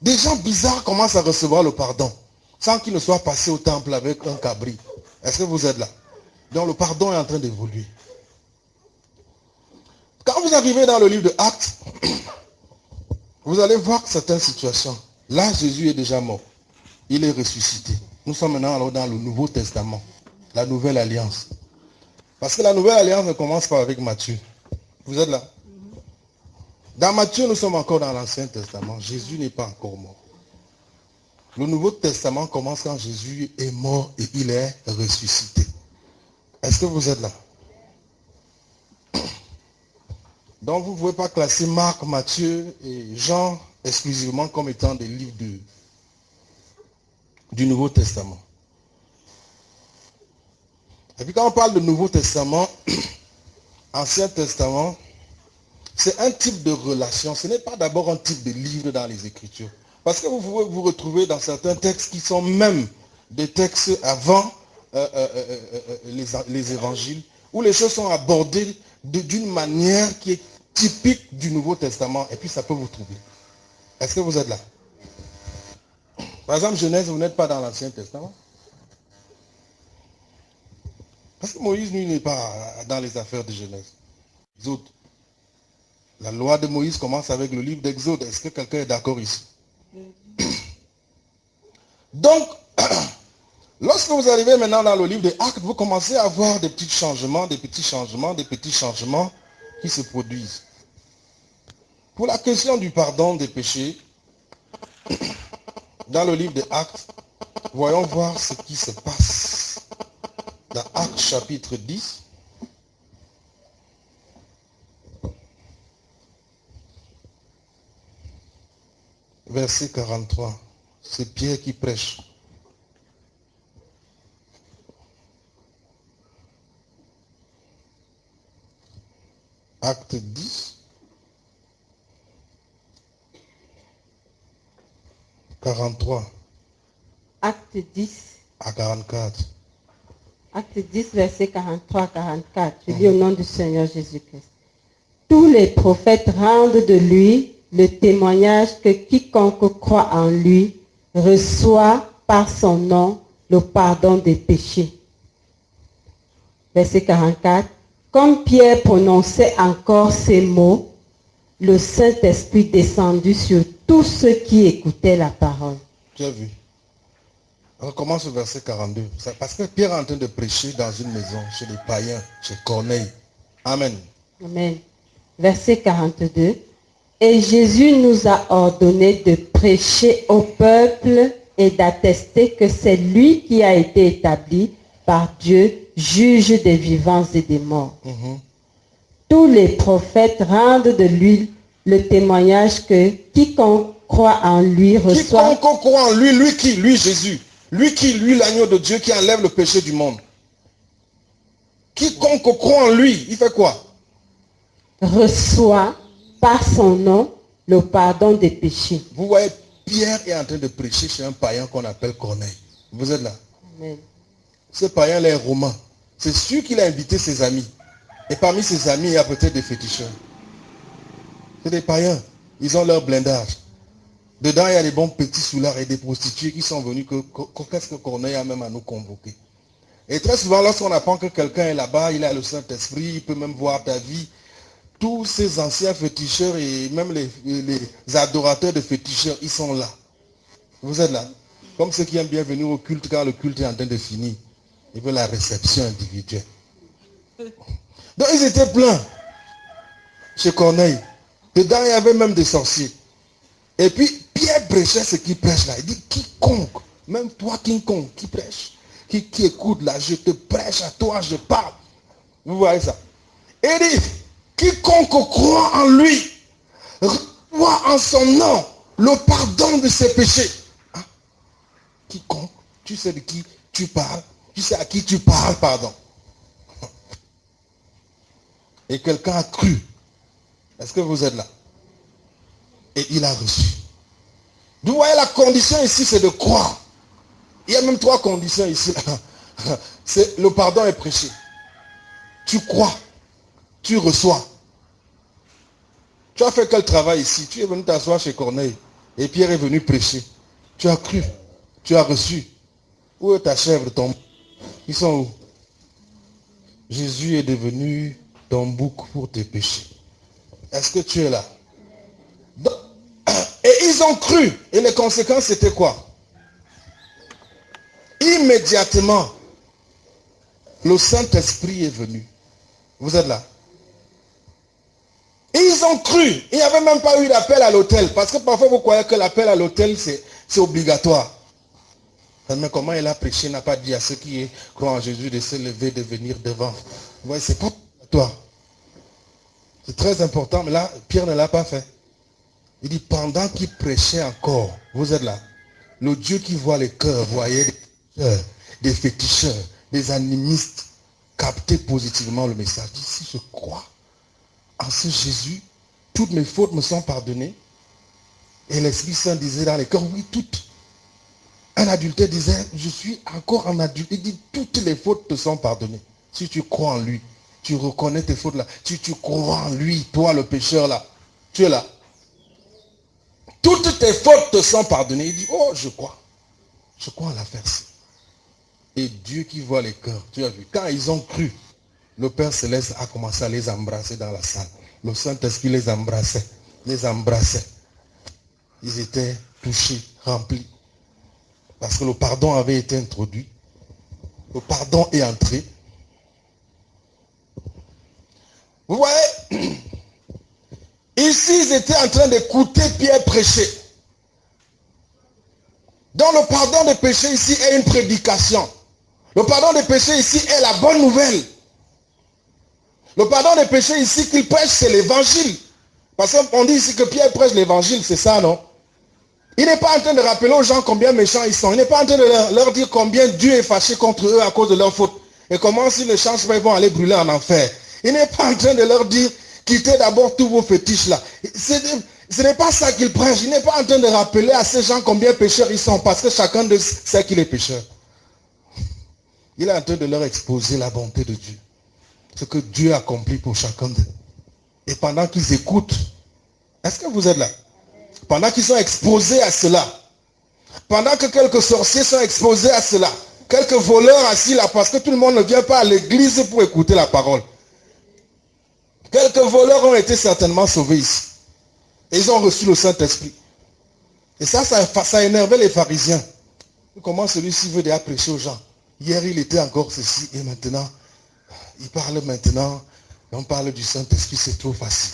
Des gens bizarres commencent à recevoir le pardon, sans qu'ils ne soient passés au temple avec un cabri. Est-ce que vous êtes là? Donc le pardon est en train d'évoluer. Quand vous arrivez dans le livre de Actes, vous allez voir certaines situations. Là, Jésus est déjà mort. Il est ressuscité. Nous sommes maintenant alors dans le Nouveau Testament, la Nouvelle Alliance. Parce que la Nouvelle Alliance ne commence pas avec Matthieu. Vous êtes là? Dans Matthieu, nous sommes encore dans l'Ancien Testament. Jésus n'est pas encore mort. Le Nouveau Testament commence quand Jésus est mort et il est ressuscité. Est-ce que vous êtes là? Donc vous ne pouvez pas classer Marc, Matthieu et Jean exclusivement comme étant des livres du Nouveau Testament. Et puis quand on parle de Nouveau Testament, Ancien Testament, c'est un type de relation. Ce n'est pas d'abord un type de livre dans les Écritures. Parce que vous pouvez vous retrouver dans certains textes qui sont même des textes avant les évangiles, où les choses sont abordées d'une manière qui est typique du Nouveau Testament. Et puis ça peut vous troubler. Est-ce que vous êtes là? Par exemple, Genèse, vous n'êtes pas dans l'Ancien Testament. Parce que Moïse, lui, n'est pas dans les affaires de Genèse. Exode. La loi de Moïse commence avec le livre d'Exode. Est-ce que quelqu'un est d'accord ici? Donc, lorsque vous arrivez maintenant dans le livre des Actes, vous commencez à voir des petits changements, des petits changements, des petits changements qui se produisent. Pour la question du pardon des péchés, dans le livre des Actes, voyons voir ce qui se passe. Dans Actes chapitre 10, verset 43. C'est Pierre qui prêche. Acte 10, 43 Acte 10. à 44. Acte 10, verset 43 à 44. Je lis au nom du Seigneur Jésus-Christ. Tous les prophètes rendent de lui le témoignage que quiconque croit en lui reçoit par son nom le pardon des péchés. Verset 44. Comme Pierre prononçait encore ces mots, le Saint-Esprit descendit sur tous ceux qui écoutaient la parole. Tu as vu? On commence au verset 42. Parce que Pierre est en train de prêcher dans une maison, chez les païens, chez Corneille. Amen. Amen. Verset 42. Et Jésus nous a ordonné de prêcher au peuple et d'attester que c'est lui qui a été établi par Dieu, juge des vivants et des morts. Tous les prophètes rendent de lui le témoignage que quiconque croit en lui reçoit. Quiconque croit en lui, lui qui? Lui Jésus. Lui qui? Lui l'agneau de Dieu qui enlève le péché du monde. Quiconque croit en lui, il fait quoi? Reçoit par son nom le pardon des péchés. Vous voyez, Pierre est en train de prêcher chez un païen qu'on appelle Corneille. Vous êtes là? Amen. Ce païen là est romain. C'est sûr qu'il a invité ses amis. Et parmi ses amis, il y a peut-être des féticheurs. C'est des païens. Ils ont leur blindage. Dedans, il y a des bons petits soulards et des prostituées qui sont venus qu'est-ce que Corneille a même à nous convoquer. Et très souvent, lorsqu'on apprend que quelqu'un est là-bas, il a le Saint-Esprit, il peut même voir ta vie. Tous ces anciens féticheurs et même les adorateurs de féticheurs, ils sont là. Vous êtes là. Comme ceux qui aiment bien venir au culte quand le culte est en train de finir. Ils veulent la réception individuelle. Donc ils étaient pleins chez Corneille. Dedans, il y avait même des sorciers. Et puis, Pierre prêchait ce qu'il prêche là. Il dit, quiconque, même toi, quiconque, qui prêche, qui écoute là, je te prêche à toi, je parle. Vous voyez ça? Et il dit, quiconque croit en lui, reçoit en son nom le pardon de ses péchés. Hein? Quiconque, tu sais de qui tu parles, tu sais à qui tu parles, pardon. Et quelqu'un a cru. Est-ce que vous êtes là? Et il a reçu. Vous voyez, la condition ici, c'est de croire. Il y a même 3 conditions ici. C'est le pardon est prêché. Tu crois. Tu reçois. Tu as fait quel travail ici? Tu es venu t'asseoir chez Corneille. Et Pierre est venu prêcher. Tu as cru. Tu as reçu. Où est ta chèvre, ton... Ils sont où? Jésus est devenu ton bouc pour tes péchés. Est-ce que tu es là? Et ils ont cru. Et les conséquences, c'était quoi? Immédiatement, le Saint-Esprit est venu. Vous êtes là? Et ils ont cru. Il n'y avait même pas eu d'appel à l'autel. Parce que parfois, vous croyez que l'appel à l'autel, c'est obligatoire. Mais comment il a prêché, n'a pas dit à ceux qui croient en Jésus de se lever, de venir devant. Vous voyez, c'est pas obligatoire. C'est très important, mais là, Pierre ne l'a pas fait. Il dit, pendant qu'il prêchait encore, vous êtes là, le Dieu qui voit les cœurs, voyait des féticheurs, des animistes, capter positivement le message. Il dit, si je crois en ce Jésus, toutes mes fautes me sont pardonnées. Et l'Esprit Saint disait dans les cœurs, oui, toutes. Un adultère disait, je suis encore un adulte. Il dit, toutes les fautes te sont pardonnées. Si tu crois en lui, tu reconnais tes fautes là. Tu crois en lui, toi le pécheur là. Tu es là. Toutes tes fautes te sont pardonnées. Il dit, oh, je crois. Je crois en l'affaire-ci. Et Dieu qui voit les cœurs, tu as vu, quand ils ont cru, le Père Céleste a commencé à les embrasser dans la salle. Le Saint-Esprit les embrassait. Les embrassait. Ils étaient touchés, remplis. Parce que le pardon avait été introduit. Le pardon est entré. Vous voyez, ici, ils étaient en train d'écouter Pierre prêcher. Donc le pardon des péchés ici est une prédication. Le pardon des péchés ici est la bonne nouvelle. Le pardon des péchés ici qu'il prêche, c'est l'évangile. Parce qu'on dit ici que Pierre prêche l'évangile, c'est ça, non? Il n'est pas en train de rappeler aux gens combien méchants ils sont. Il n'est pas en train de leur dire combien Dieu est fâché contre eux à cause de leur faute. Et comment s'ils ne changent pas, ils vont aller brûler en enfer. Il n'est pas en train de leur dire, quittez d'abord tous vos fétiches là. Ce n'est pas ça qu'il prêche. Il n'est pas en train de rappeler à ces gens combien pécheurs ils sont. Parce que chacun d'eux sait qu'il est pécheur. Il est en train de leur exposer la bonté de Dieu. Ce que Dieu a accompli pour chacun d'eux. Et pendant qu'ils écoutent, est-ce que vous êtes là? Pendant qu'ils sont exposés à cela, pendant que quelques sorciers sont exposés à cela, quelques voleurs assis là, parce que tout le monde ne vient pas à l'église pour écouter la parole. Quelques voleurs ont été certainement sauvés ici. Et ils ont reçu le Saint-Esprit. Et ça a énervé les pharisiens. Comment celui-ci veut déjà prêcher aux gens? Hier, il était encore ceci, et maintenant, il parle maintenant, et on parle du Saint-Esprit, c'est trop facile.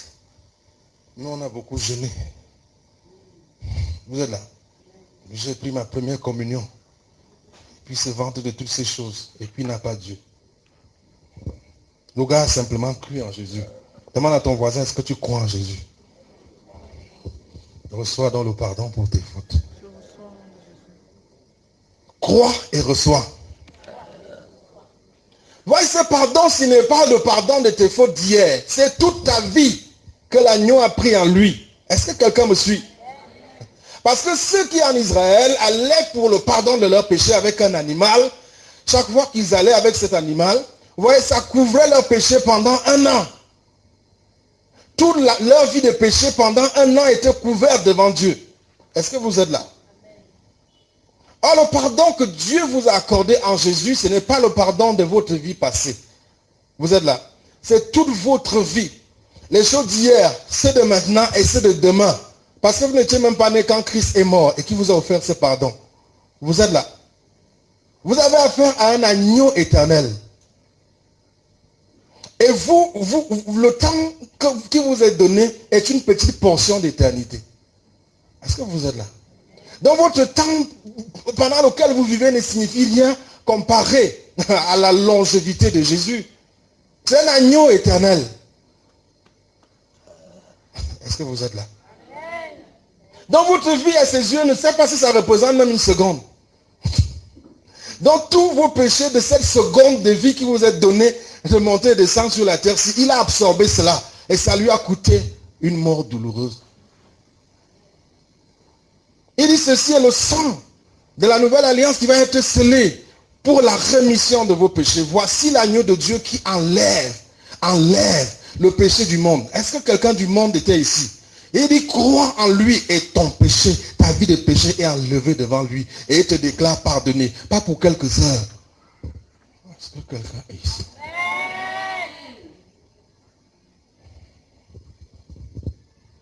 Nous, on a beaucoup jeûné. Vous êtes là. J'ai pris ma première communion. Puis se vante de toutes ces choses. Et puis il n'a pas Dieu. Le gars a simplement cru en Jésus. Demande à ton voisin, est-ce que tu crois en Jésus? Reçois donc le pardon pour tes fautes. Crois et reçois. Voyez, ce pardon, ce n'est pas le pardon de tes fautes d'hier. C'est toute ta vie que l'agneau a pris en lui. Est-ce que quelqu'un me suit? Parce que ceux qui en Israël allaient pour le pardon de leurs péchés avec un animal, chaque fois qu'ils allaient avec cet animal, vous voyez, ça couvrait leurs péchés pendant 1 an. Toute leur vie de péché pendant 1 an était couverte devant Dieu. Est-ce que vous êtes là? Or, le pardon que Dieu vous a accordé en Jésus, ce n'est pas le pardon de votre vie passée. Vous êtes là? C'est toute votre vie. Les choses d'hier, c'est de maintenant et c'est de demain. Parce que vous n'étiez même pas né quand Christ est mort et qui vous a offert ce pardon. Vous êtes là? Vous avez affaire à un agneau éternel. Et vous, le temps qui vous est donné est une petite portion d'éternité. Est-ce que vous êtes là? Donc votre temps pendant lequel vous vivez ne signifie rien comparé à la longévité de Jésus. C'est un agneau éternel. Est-ce que vous êtes là? Donc votre vie à ses yeux ne sait pas si ça représente même 1 seconde. Donc tous vos péchés de cette seconde de vie qui vous est donnée de monter et descendre sur la terre, il a absorbé cela et ça lui a coûté une mort douloureuse. Il dit ceci est le sang de la nouvelle alliance qui va être scellé pour la rémission de vos péchés. Voici l'agneau de Dieu qui enlève le péché du monde. Est-ce que quelqu'un du monde était ici? Il dit crois en lui et ton péché, ta vie de péché est enlevée devant lui et il te déclare pardonné. Pas pour quelques heures. Est-ce que quelqu'un est ici?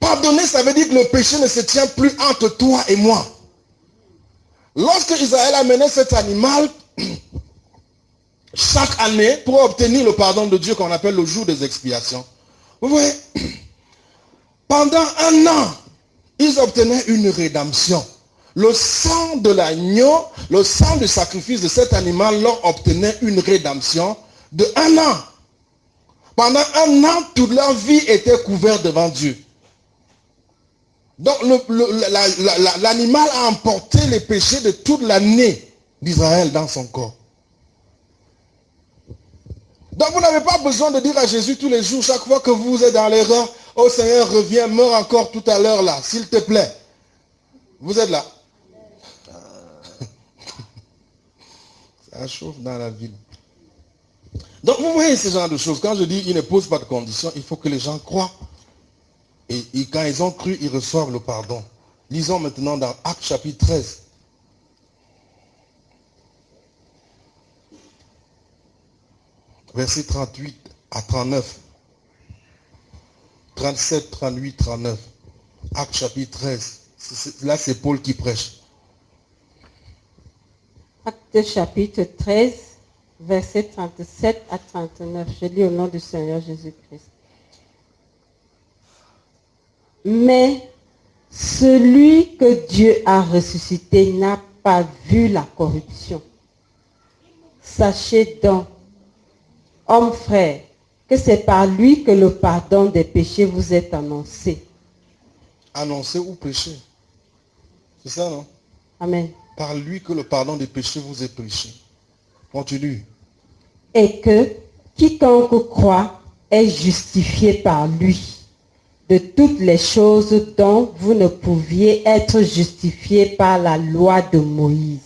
Pardonner, ça veut dire que le péché ne se tient plus entre toi et moi. Lorsque Israël amenait cet animal, chaque année, pour obtenir le pardon de Dieu qu'on appelle le jour des expiations, vous voyez, pendant 1 an, ils obtenaient une rédemption. Le sang de l'agneau, le sang du sacrifice de cet animal leur obtenait une rédemption de 1 an. Pendant 1 an, toute leur vie était couverte devant Dieu. Donc l'animal a emporté les péchés de toute l'année d'Israël dans son corps. Donc vous n'avez pas besoin de dire à Jésus tous les jours, chaque fois que vous êtes dans l'erreur, oh Seigneur, reviens, meurs encore tout à l'heure là, s'il te plaît. Vous êtes là. Ça chauffe dans la ville. Donc vous voyez ce genre de choses. Quand je dis il ne pose pas de conditions, il faut que les gens croient. Et quand ils ont cru, ils reçoivent le pardon. Lisons maintenant dans Actes chapitre 13. Versets 38 à 39. 37, 38, 39. Actes chapitre 13. Là, c'est Paul qui prêche. Actes chapitre 13, versets 37 à 39. Je lis au nom du Seigneur Jésus-Christ. Mais celui que Dieu a ressuscité n'a pas vu la corruption. Sachez donc, hommes frères, que c'est par lui que le pardon des péchés vous est annoncé. Annoncé ou prêché? C'est ça, non? Amen. Par lui que le pardon des péchés vous est prêché. Continue. Et que quiconque croit est justifié par lui de toutes les choses dont vous ne pouviez être justifiés par la loi de Moïse.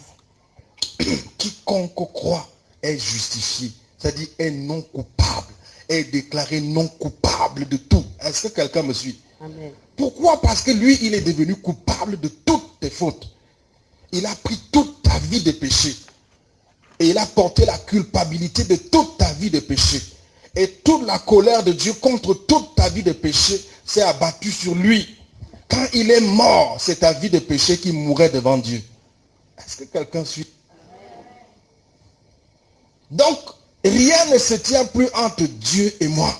Quiconque croit est justifié, c'est-à-dire est non coupable, est déclaré non coupable de tout. Est-ce que quelqu'un me suit? Amen. Pourquoi? Parce que lui, il est devenu coupable de toutes tes fautes. Il a pris toute ta vie de péché. Et il a porté la culpabilité de toute ta vie de péché. Et toute la colère de Dieu contre toute ta vie de péché s'est abattue sur lui. Quand il est mort, c'est ta vie de péché qui mourait devant Dieu. Est-ce que quelqu'un suit? Donc, rien ne se tient plus entre Dieu et moi.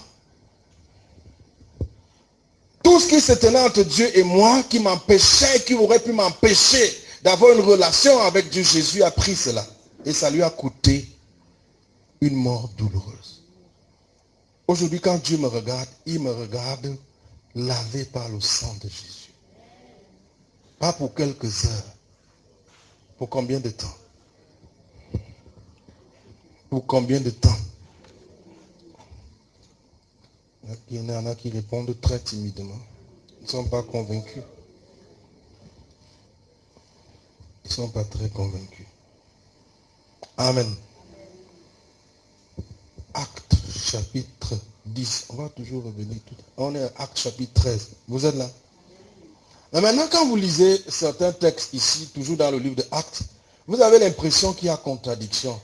Tout ce qui se tenait entre Dieu et moi, qui m'empêchait, qui aurait pu m'empêcher d'avoir une relation avec Dieu, Jésus a pris cela. Et ça lui a coûté une mort douloureuse. Aujourd'hui, quand Dieu me regarde, il me regarde lavé par le sang de Jésus. Pas pour quelques heures. Pour combien de temps? Pour combien de temps? Il y en a qui répondent très timidement. Ils ne sont pas convaincus. Ils ne sont pas très convaincus. Amen. Acte chapitre 10. On va toujours revenir tout. On est à Acte chapitre 13. Vous êtes là? Mais maintenant, quand vous lisez certains textes ici, toujours dans le livre de Actes, vous avez l'impression qu'il y a contradiction.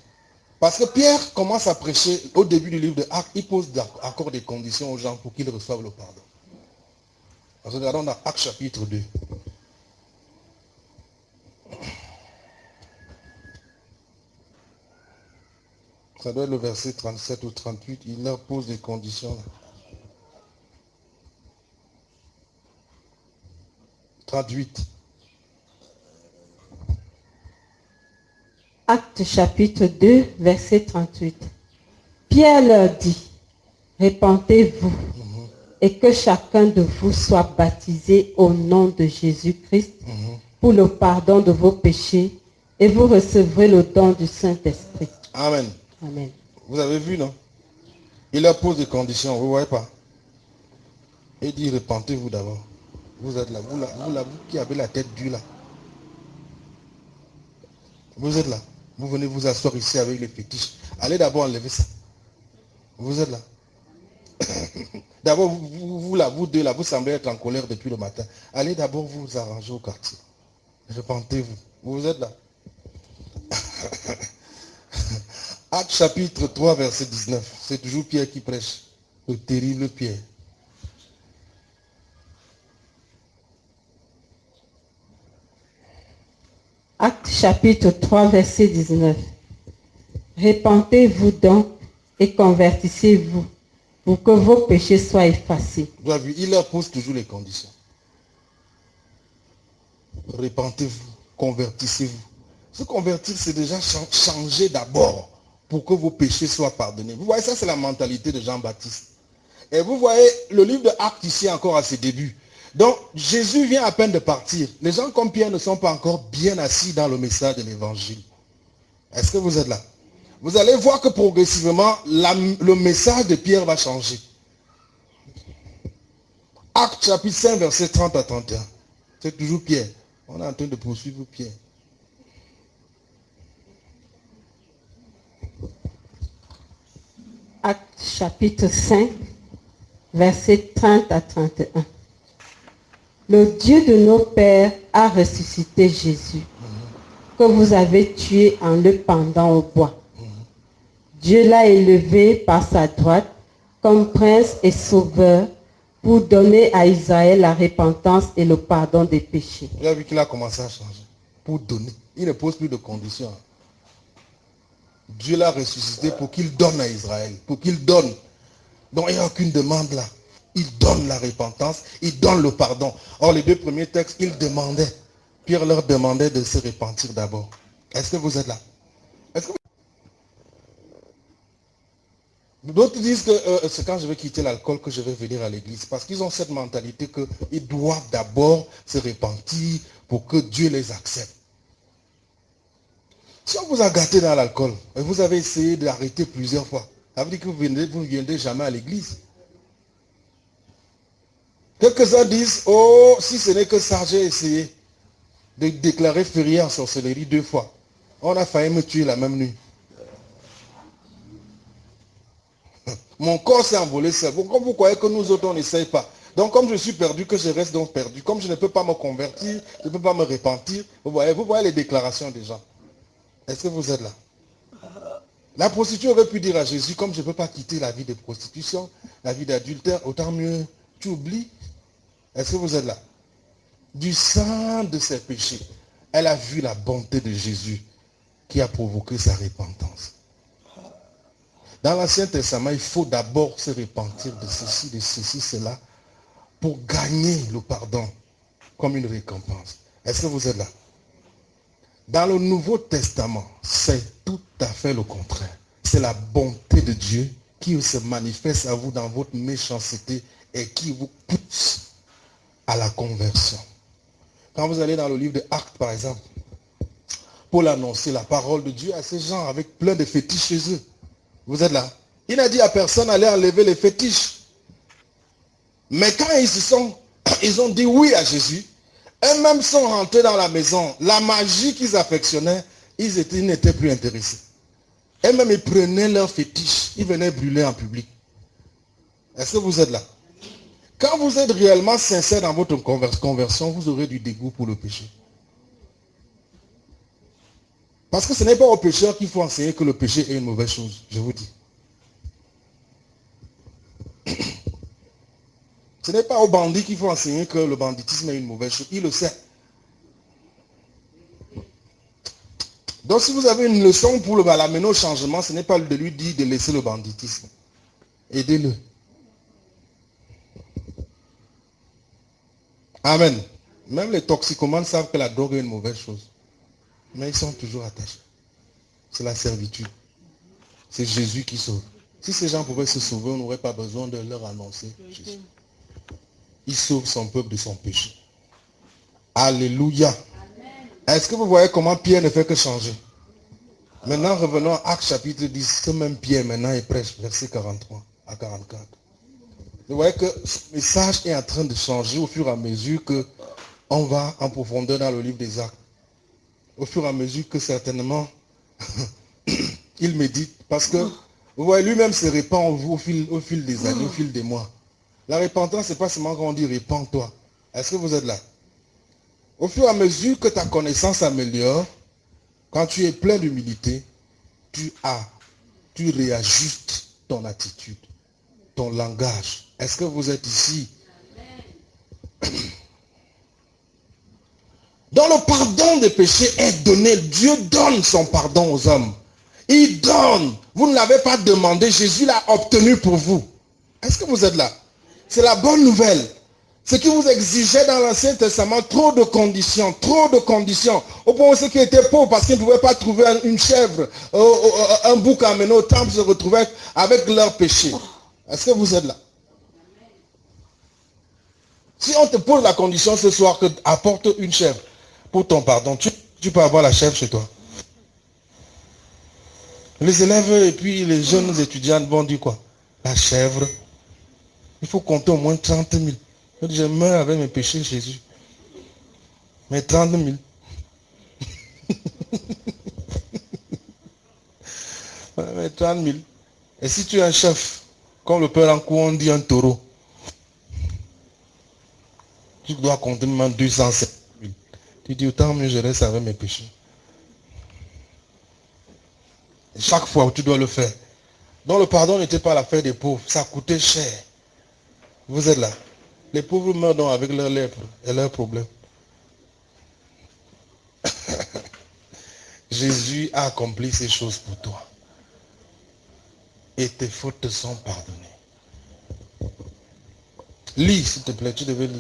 Parce que Pierre commence à prêcher au début du livre de Actes, il pose encore des conditions aux gens pour qu'ils reçoivent le pardon. Regardons dans Actes chapitre 2. Ça doit être le verset 37 ou 38. Il leur pose des conditions. 38. Acte chapitre 2, verset 38. Pierre leur dit, répentez-vous et que chacun de vous soit baptisé au nom de Jésus-Christ pour le pardon de vos péchés et vous recevrez le don du Saint-Esprit. Amen. Amen. Vous avez vu, non? Il leur pose des conditions, vous ne voyez pas? Il dit, répentez-vous d'abord. Vous êtes là, vous qui avez la tête dure là. Vous êtes là. Vous venez vous asseoir ici avec les fétiches. Allez d'abord enlever ça. Vous êtes là. D'abord, vous deux là, vous semblez être en colère depuis le matin. Allez d'abord vous arranger au quartier. Répentez-vous. Vous êtes là. Acte chapitre 3, verset 19. C'est toujours Pierre qui prêche. Le terrible Pierre. Acte chapitre 3, verset 19. Répentez-vous donc et convertissez-vous pour que vos péchés soient effacés. Vous avez vu, il leur pose toujours les conditions. Répentez-vous, convertissez-vous. Se convertir, c'est déjà changer d'abord pour que vos péchés soient pardonnés. Vous voyez, ça c'est la mentalité de Jean-Baptiste. Et vous voyez, le livre de Actes ici encore à ses débuts. Donc, Jésus vient à peine de partir. Les gens comme Pierre ne sont pas encore bien assis dans le message de l'évangile. Est-ce que vous êtes là? Vous allez voir que progressivement, le message de Pierre va changer. Acte chapitre 5, verset 30 à 31. C'est toujours Pierre. On est en train de poursuivre Pierre. Acte chapitre 5, verset 30 à 31. Le Dieu de nos pères a ressuscité Jésus, que vous avez tué en le pendant au bois. Dieu l'a élevé par sa droite comme prince et sauveur pour donner à Israël la repentance et le pardon des péchés. Vous avez vu qu'il a commencé à changer. Pour donner. Il ne pose plus de conditions. Dieu l'a ressuscité pour qu'il donne à Israël. Pour qu'il donne. Donc il n'y a aucune demande là. Il donne la repentance, il donne le pardon. Or, les deux premiers textes, il demandait. Pierre leur demandait de se repentir d'abord. Est-ce que vous êtes là? D'autres disent que c'est quand je vais quitter l'alcool que je vais venir à l'église. Parce qu'ils ont cette mentalité qu'ils doivent d'abord se repentir pour que Dieu les accepte. Si on vous a gâté dans l'alcool, et vous avez essayé d'arrêter plusieurs fois, ça veut dire que vous ne viendrez jamais à l'église. Quelques-uns disent, oh, si ce n'est que ça, j'ai essayé de déclarer férié en sorcellerie 2 fois. On a failli me tuer la même nuit. Mon corps s'est envolé seul. Pourquoi vous croyez que nous autres, on n'essaye pas? Donc, comme je suis perdu, que je reste donc perdu. Comme je ne peux pas me convertir, je ne peux pas me repentir. Vous voyez les déclarations des gens. Est-ce que vous êtes là? La prostituée aurait pu dire à Jésus, comme je ne peux pas quitter la vie de prostitution, la vie d'adultère, autant mieux, tu oublies. Est-ce que vous êtes là? Du sang de ses péchés, elle a vu la bonté de Jésus qui a provoqué sa repentance. Dans l'Ancien Testament, il faut d'abord se repentir de ceci, cela, pour gagner le pardon comme une récompense. Est-ce que vous êtes là? Dans le Nouveau Testament, c'est tout à fait le contraire. C'est la bonté de Dieu qui se manifeste à vous dans votre méchanceté et qui vous pousse à la conversion. Quand vous allez dans le livre de Actes, par exemple, pour l'annoncer, la parole de Dieu à ces gens avec plein de fétiches chez eux. Vous êtes là. Il n'a dit à personne d'aller enlever les fétiches. Mais quand ils ont dit oui à Jésus, eux-mêmes sont rentrés dans la maison. La magie qu'ils affectionnaient, ils n'étaient plus intéressés. Eux-mêmes, ils prenaient leurs fétiches. Ils venaient brûler en public. Est-ce que vous êtes là? Quand vous êtes réellement sincère dans votre conversion, vous aurez du dégoût pour le péché. Parce que ce n'est pas aux pécheurs qu'il faut enseigner que le péché est une mauvaise chose, je vous dis. Ce n'est pas aux bandits qu'il faut enseigner que le banditisme est une mauvaise chose. Il le sait. Donc si vous avez une leçon pour l'amener au changement, ce n'est pas de lui dire de laisser le banditisme. Aidez-le. Amen. Même les toxicomanes savent que la drogue est une mauvaise chose. Mais ils sont toujours attachés. C'est la servitude. C'est Jésus qui sauve. Si ces gens pouvaient se sauver, on n'aurait pas besoin de leur annoncer Jésus. Il sauve son peuple de son péché. Alléluia. Est-ce que vous voyez comment Pierre ne fait que changer? Maintenant, revenons à Actes chapitre 10. Ce même Pierre, maintenant, il prêche, verset 43 à 44. Vous voyez que ce message est en train de changer au fur et à mesure qu'on va en profondeur dans le livre des Actes. Au fur et à mesure que certainement, il médite. Parce que, vous voyez, lui-même se répand en vous au fil des années, au fil des mois. La repentance, ce n'est pas seulement quand on dit répands-toi. Est-ce que vous êtes là? Au fur et à mesure que ta connaissance s'améliore, quand tu es plein d'humilité, tu réajustes ton attitude, ton langage. Est-ce que vous êtes ici? Dans le pardon des péchés est donné. Dieu donne son pardon aux hommes. Il donne. Vous ne l'avez pas demandé. Jésus l'a obtenu pour vous. Est-ce que vous êtes là? C'est la bonne nouvelle. Ce qui vous exigeait dans l'Ancien Testament, trop de conditions. Au point où ceux qui étaient pauvres parce qu'ils ne pouvaient pas trouver une chèvre, un bouc à amener au temple, se retrouvaient avec leurs péchés. Est-ce que vous êtes là? Si on te pose la condition ce soir que apporte une chèvre pour ton pardon, tu peux avoir la chèvre chez toi. Les élèves et puis les jeunes étudiants vont dire quoi? La chèvre. Il faut compter au moins 30 000. Je meurs avec mes péchés, Jésus. Mais 30 000. Mais 30 000. Et si tu es un chef, comme le père en cours, on dit un taureau, tu dois compter même 207 000. Tu dis, autant mieux je reste avec mes péchés. Et chaque fois où tu dois le faire. Donc le pardon n'était pas l'affaire des pauvres. Ça coûtait cher. Vous êtes là. Les pauvres meurent donc avec leurs lèpres et leurs problèmes. Jésus a accompli ces choses pour toi. Et tes fautes te sont pardonnées. Lis, s'il te plaît, tu devais lire.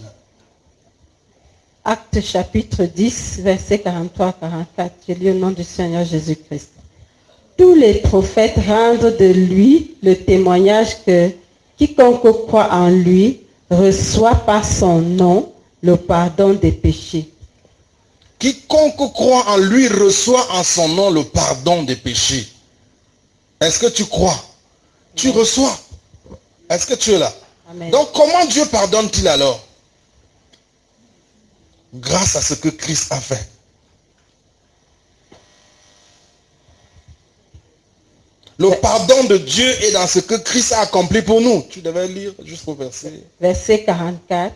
Actes chapitre 10, versets 43-44. Je lis au nom du Seigneur Jésus-Christ. Tous les prophètes rendent de lui le témoignage que quiconque croit en lui reçoit par son nom le pardon des péchés. Quiconque croit en lui reçoit en son nom le pardon des péchés. Est-ce que tu crois? Tu reçois. Est-ce que tu es là? Amen. Donc comment Dieu pardonne-t-il alors? Grâce à ce que Christ a fait. Le pardon de Dieu est dans ce que Christ a accompli pour nous. Tu devais lire jusqu'au verset. Verset 44.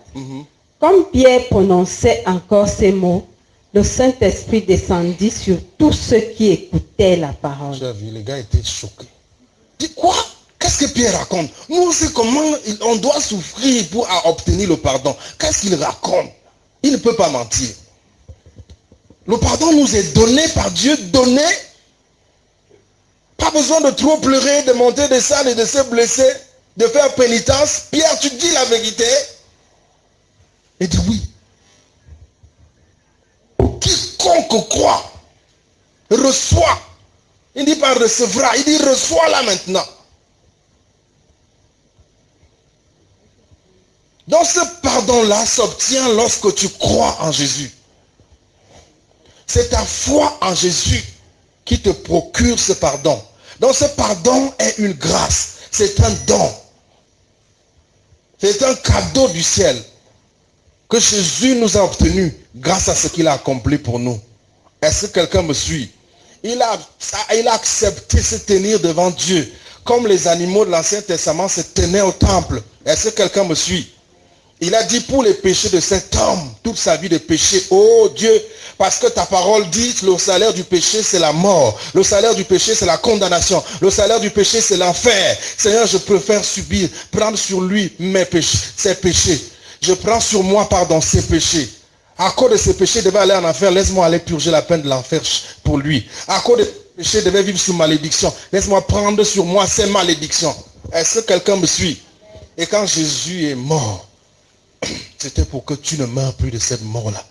Comme Pierre prononçait encore ces mots, le Saint-Esprit descendit sur tous ceux qui écoutaient la parole. J'ai vu, les gars étaient choqués. Dis quoi? Qu'est-ce que Pierre raconte? Nous, c'est comment on doit souffrir pour obtenir le pardon. Qu'est-ce qu'il raconte? Il ne peut pas mentir. Le pardon nous est donné par Dieu, donné. Pas besoin de trop pleurer, de monter des salles et de se blesser, de faire pénitence. Pierre, tu dis la vérité. Et dis oui. Quiconque croit, reçoit. Il ne dit pas recevra, il dit reçoit là maintenant. Donc ce pardon-là s'obtient lorsque tu crois en Jésus. C'est ta foi en Jésus qui te procure ce pardon. Donc ce pardon est une grâce. C'est un don. C'est un cadeau du ciel que Jésus nous a obtenu grâce à ce qu'il a accompli pour nous. Est-ce que quelqu'un me suit? Il a accepté se tenir devant Dieu comme les animaux de l'Ancien Testament se tenaient au temple. Est-ce que quelqu'un me suit? Il a dit pour les péchés de cet homme, toute sa vie de péché, oh Dieu, parce que ta parole dit le salaire du péché c'est la mort, le salaire du péché c'est la condamnation, le salaire du péché c'est l'enfer. Seigneur, je préfère subir, prendre sur lui mes péchés, ses péchés. Je prends sur moi, pardon, ses péchés. À cause de ses péchés, il devait aller en enfer, laisse-moi aller purger la peine de l'enfer pour lui. À cause de ses péchés, il devait vivre sous malédiction, laisse-moi prendre sur moi ses malédictions. Est-ce que quelqu'un me suit? Et quand Jésus est mort, c'était pour que tu ne meurs plus de cette mort-là.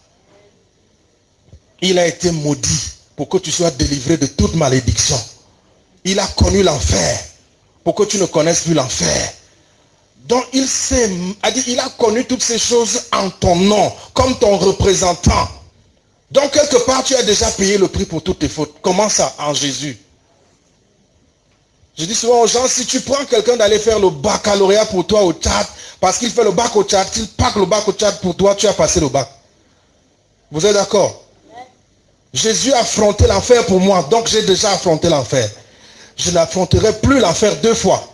Il a été maudit pour que tu sois délivré de toute malédiction. Il a connu l'enfer pour que tu ne connaisses plus l'enfer. Donc il a connu toutes ces choses en ton nom, comme ton représentant. Donc quelque part tu as déjà payé le prix pour toutes tes fautes. Comment ça? En Jésus. Je dis souvent aux gens, si tu prends quelqu'un d'aller faire le baccalauréat pour toi au Tchad, parce qu'il fait le bac au Tchad, qu'il pack le bac au Tchad pour toi, tu as passé le bac. Vous êtes d'accord? Jésus a affronté l'enfer pour moi, donc j'ai déjà affronté l'enfer. Je n'affronterai plus l'enfer 2 fois.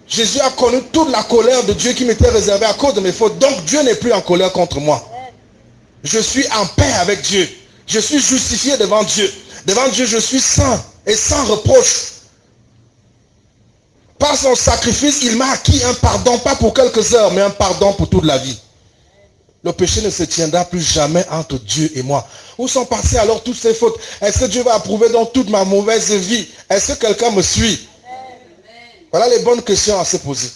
Jésus a connu toute la colère de Dieu qui m'était réservée à cause de mes fautes. Donc Dieu n'est plus en colère contre moi. Je suis en paix avec Dieu. Je suis justifié devant Dieu. Devant Dieu, je suis saint et sans reproche. Par son sacrifice, il m'a acquis un pardon, pas pour quelques heures, mais un pardon pour toute la vie. Le péché ne se tiendra plus jamais entre Dieu et moi. Où sont passées alors toutes ces fautes? Est-ce que Dieu va approuver donc toute ma mauvaise vie? Est-ce que quelqu'un me suit? Voilà les bonnes questions à se poser.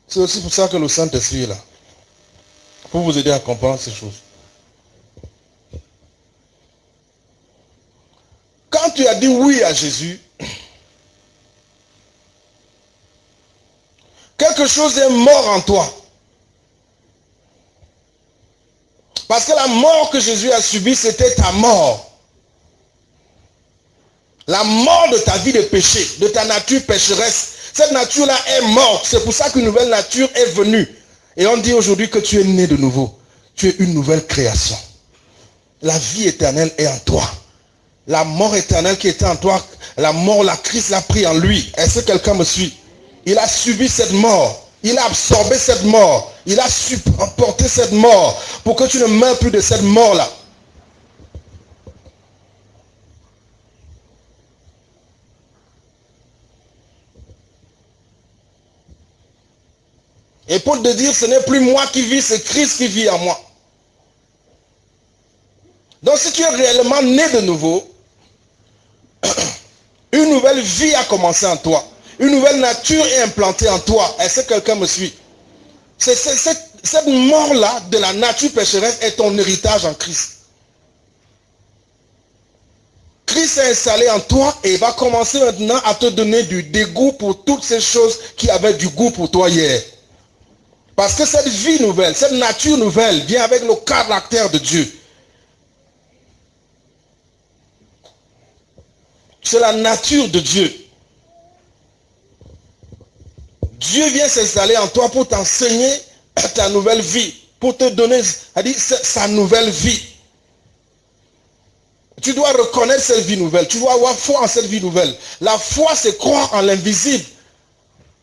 C'est aussi pour ça que le Saint-Esprit est là. Pour vous aider à comprendre ces choses. Quand tu as dit oui à Jésus, quelque chose est mort en toi. Parce que la mort que Jésus a subie, c'était ta mort. La mort de ta vie de péché, de ta nature pécheresse. Cette nature-là est morte. C'est pour ça qu'une nouvelle nature est venue. Et on dit aujourd'hui que tu es né de nouveau. Tu es une nouvelle création. La vie éternelle est en toi. La mort éternelle qui était en toi, la mort, la Christ l'a pris en lui. Est-ce que quelqu'un me suit? Il a subi cette mort. Il a absorbé cette mort. Il a supporté cette mort pour que tu ne meurs plus de cette mort-là. Et Paul te dire, ce n'est plus moi qui vis, c'est Christ qui vit en moi. Donc si tu es réellement né de nouveau, une nouvelle vie a commencé en toi. Une nouvelle nature est implantée en toi. Est-ce que quelqu'un me suit? Cette mort-là de la nature pécheresse est ton héritage en Christ. Christ est installé en toi et va commencer maintenant à te donner du dégoût pour toutes ces choses qui avaient du goût pour toi hier. Parce que cette vie nouvelle, cette nature nouvelle vient avec le caractère de Dieu. C'est la nature de Dieu. Dieu vient s'installer en toi pour t'enseigner ta nouvelle vie, pour te donner sa nouvelle vie. Tu dois reconnaître cette vie nouvelle, tu dois avoir foi en cette vie nouvelle. La foi, c'est croire en l'invisible,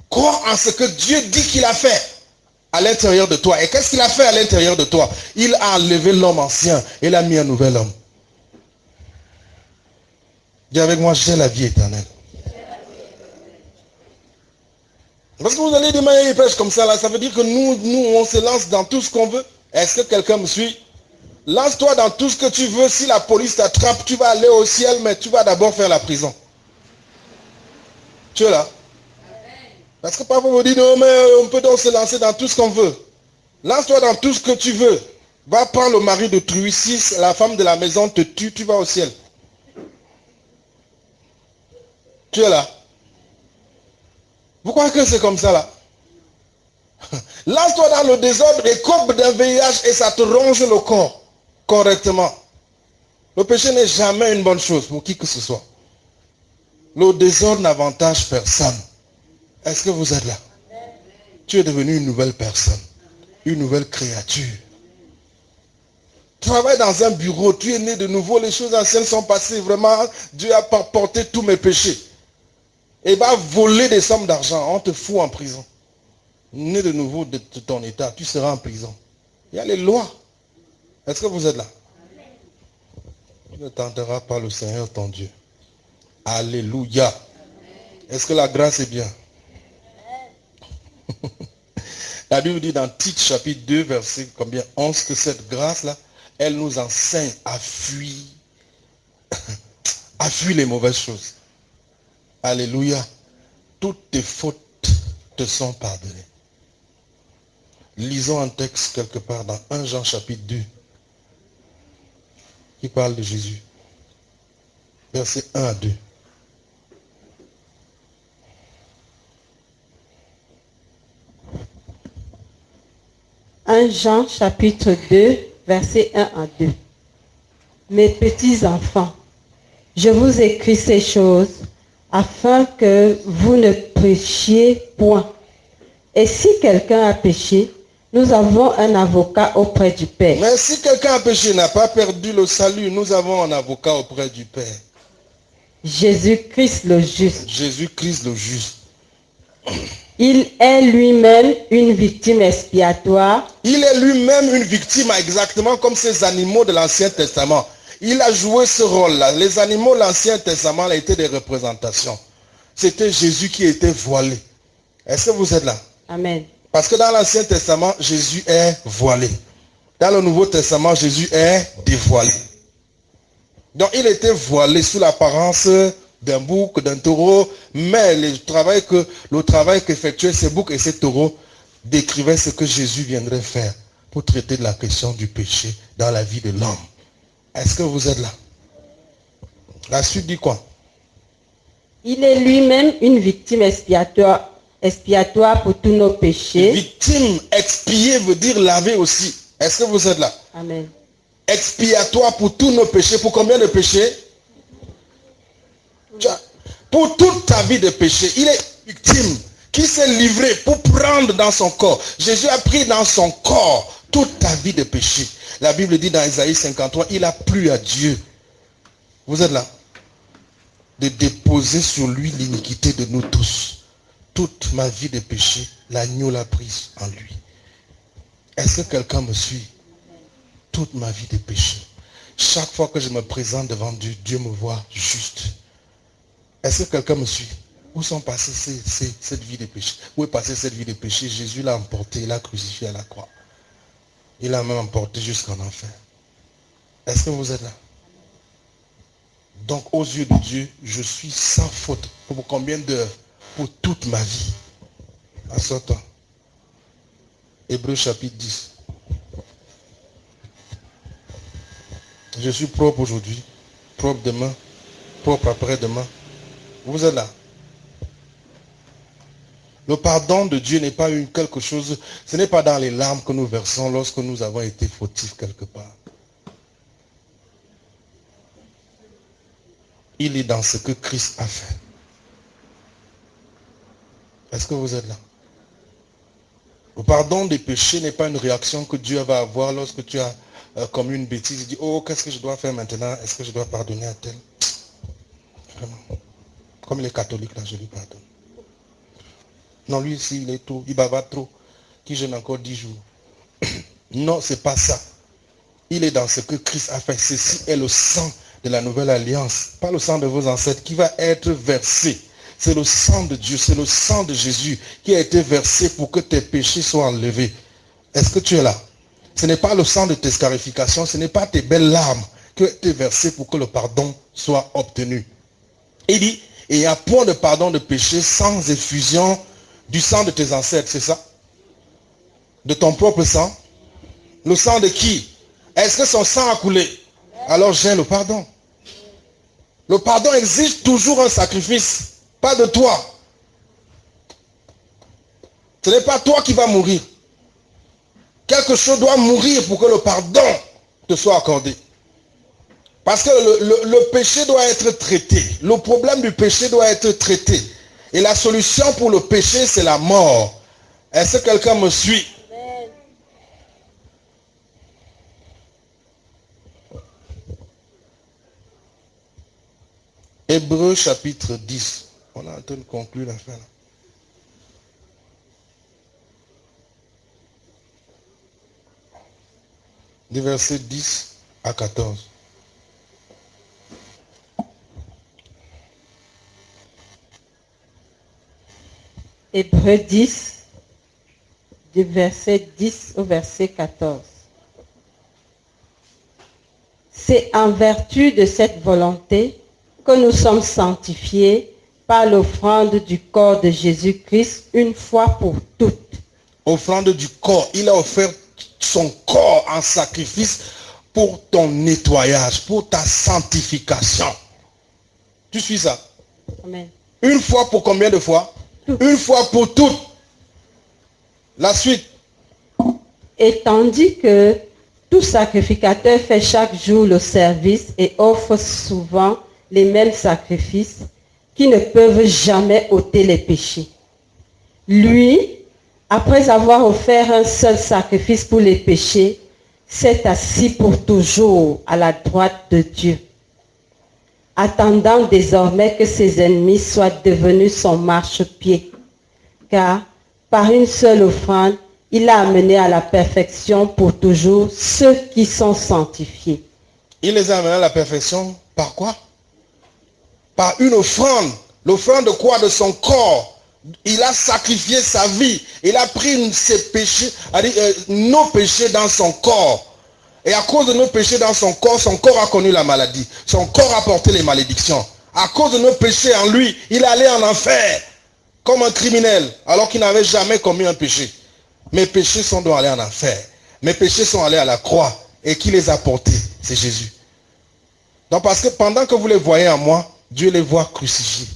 croire en ce que Dieu dit qu'il a fait à l'intérieur de toi. Et qu'est-ce qu'il a fait à l'intérieur de toi? Il a enlevé l'homme ancien et l'a mis un nouvel homme. Dis avec moi, j'ai la vie éternelle. Parce que vous allez dire, mais il prêche comme ça, là, ça veut dire que nous, on se lance dans tout ce qu'on veut. Est-ce que quelqu'un me suit? Lance-toi dans tout ce que tu veux. Si la police t'attrape, tu vas aller au ciel, mais tu vas d'abord faire la prison. Tu es là? Parce que parfois vous dites, non, mais on peut donc se lancer dans tout ce qu'on veut. Lance-toi dans tout ce que tu veux. Va prendre le mari de Truy. Si la femme de la maison te tue, tu vas au ciel. Tu es là? Vous croyez que c'est comme ça là? Lance-toi dans le désordre et cope d'un VIH et ça te ronge le corps correctement. Le péché n'est jamais une bonne chose pour qui que ce soit. Le désordre n'avantage personne. Est-ce que vous êtes là? Tu es devenu une nouvelle personne, une nouvelle créature. Tu travailles dans un bureau, tu es né de nouveau, les choses anciennes sont passées. Vraiment, Dieu a porté tous mes péchés. Et va voler des sommes d'argent, on te fout en prison. Né de nouveau de ton état, tu seras en prison. Il y a les lois. Est-ce que vous êtes là? Tu ne tenteras pas le Seigneur ton Dieu. Alléluia. Est-ce que la grâce est bien? La Bible dit dans Tite chapitre 2, verset combien? 11, que cette grâce-là, elle nous enseigne à fuir, à fuir les mauvaises choses. Alléluia. Toutes tes fautes te sont pardonnées. Lisons un texte quelque part dans 1 Jean chapitre 2 qui parle de Jésus. Versets 1 à 2. Jean chapitre 2, versets 1 à 2. Mes petits enfants, je vous écris ces choses afin que vous ne péchiez point. Et si quelqu'un a péché, nous avons un avocat auprès du Père. Mais si quelqu'un a péché, n'a pas perdu le salut, nous avons un avocat auprès du Père. Jésus-Christ le juste. Jésus-Christ le juste. Il est lui-même une victime expiatoire. Il est lui-même une victime exactement comme ces animaux de l'Ancien Testament. Il a joué ce rôle-là. Les animaux de l'Ancien Testament étaient des représentations. C'était Jésus qui était voilé. Est-ce que vous êtes là? Amen. Parce que dans l'Ancien Testament, Jésus est voilé. Dans le Nouveau Testament, Jésus est dévoilé. Donc il était voilé sous l'apparence d'un bouc, d'un taureau, mais le travail qu'effectuaient ces boucs et ces taureaux décrivait ce que Jésus viendrait faire pour traiter de la question du péché dans la vie de l'homme. Est-ce que vous êtes là? La suite dit quoi? Il est lui-même une victime expiatoire pour tous nos péchés. Victime, expier veut dire laver aussi. Est-ce que vous êtes là? Amen. Expiatoire pour tous nos péchés. Pour combien de péchés? Pour toute ta vie de péché. Il est victime qui s'est livré pour prendre dans son corps. Jésus a pris dans son corps toute ta vie de péché. La Bible dit dans Isaïe 53, il a plu à Dieu. Vous êtes là? De déposer sur lui l'iniquité de nous tous. Toute ma vie de péché, l'agneau l'a prise en lui. Est-ce que quelqu'un me suit? Toute ma vie de péché. Chaque fois que je me présente devant Dieu, Dieu me voit juste. Est-ce que quelqu'un me suit? Où sont passées cette vie de péché? Où est passée cette vie de péché? Jésus l'a emporté, il l'a crucifié à la croix. Il l'a même emporté jusqu'en enfer. Est-ce que vous êtes là? Donc aux yeux de Dieu, je suis sans faute. Pour combien d'heures? Pour toute ma vie. Assois-toi. Hébreux chapitre 10. Je suis propre aujourd'hui, propre demain, propre après-demain. Vous êtes là? Le pardon de Dieu n'est pas quelque chose, ce n'est pas dans les larmes que nous versons lorsque nous avons été fautifs quelque part. Il est dans ce que Christ a fait. Est-ce que vous êtes là? Le pardon des péchés n'est pas une réaction que Dieu va avoir lorsque tu as commis une bêtise. Il dit, oh, qu'est-ce que je dois faire maintenant? Est-ce que je dois pardonner à tel? Vraiment. Comme les catholiques, là, je lui pardonne. Non, lui ici, il est trop, il bavard trop. Qui jeûne encore 10 jours. Non, c'est pas ça. Il est dans ce que Christ a fait. Ceci est le sang de la nouvelle alliance. Pas le sang de vos ancêtres qui va être versé. C'est le sang de Dieu, c'est le sang de Jésus qui a été versé pour que tes péchés soient enlevés. Est-ce que tu es là? Ce n'est pas le sang de tes scarifications, ce n'est pas tes belles larmes qui ont été versées pour que le pardon soit obtenu. Il dit, il n'y a point de pardon de péché sans effusion du sang de tes ancêtres, c'est ça? De ton propre sang? Le sang de qui? Est-ce que son sang a coulé? Alors j'ai le pardon. Le pardon exige toujours un sacrifice. Pas de toi. Ce n'est pas toi qui vas mourir. Quelque chose doit mourir pour que le pardon te soit accordé. Parce que le péché doit être traité. Le problème du péché doit être traité. Et la solution pour le péché, c'est la mort. Est-ce que quelqu'un me suit? Amen. Hébreux chapitre 10. On est en train de conclure la fin. Du verset 10 à 14. Hébreux 10, du verset 10 au verset 14. C'est en vertu de cette volonté que nous sommes sanctifiés par l'offrande du corps de Jésus-Christ une fois pour toutes. Offrande du corps. Il a offert son corps en sacrifice pour ton nettoyage, pour ta sanctification. Tu suis ça? Amen. Une fois pour combien de fois? Toutes. Une fois pour toutes. La suite. Et tandis que tout sacrificateur fait chaque jour le service et offre souvent les mêmes sacrifices qui ne peuvent jamais ôter les péchés. Lui, après avoir offert un seul sacrifice pour les péchés, s'est assis pour toujours à la droite de Dieu, attendant désormais que ses ennemis soient devenus son marchepied. Car par une seule offrande, il a amené à la perfection pour toujours ceux qui sont sanctifiés. Il les a amenés à la perfection par quoi? Par une offrande. L'offrande de quoi? De son corps. Il a sacrifié sa vie. Il a pris ses péchés, nos péchés dans son corps. Et à cause de nos péchés dans son corps a connu la maladie. Son corps a porté les malédictions. À cause de nos péchés en lui, il est allé en enfer. Comme un criminel, alors qu'il n'avait jamais commis un péché. Mes péchés sont donc allés en enfer. Mes péchés sont allés à la croix. Et qui les a portés? C'est Jésus. Donc parce que pendant que vous les voyez en moi, Dieu les voit crucifiés.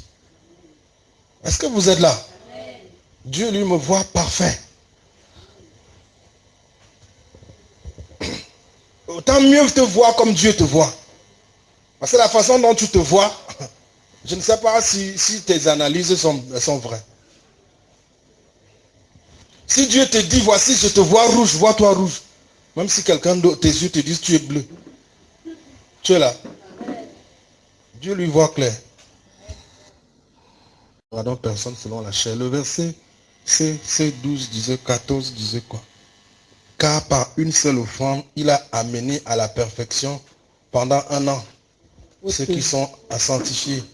Est-ce que vous êtes là? Amen. Dieu lui me voit parfait. Autant mieux te voir comme Dieu te voit. Parce que la façon dont tu te vois, je ne sais pas si tes analyses sont vraies. Si Dieu te dit, voici, je te vois rouge, vois-toi rouge. Même si quelqu'un d'autre, tes yeux te disent, tu es bleu. Tu es là. Dieu lui voit clair. Pardon, personne selon la chair. Le verset C12 disait, 14 disait quoi? Car par une seule offrande, il a amené à la perfection pendant 1 an. Okay. Ceux qui sont à sanctifier.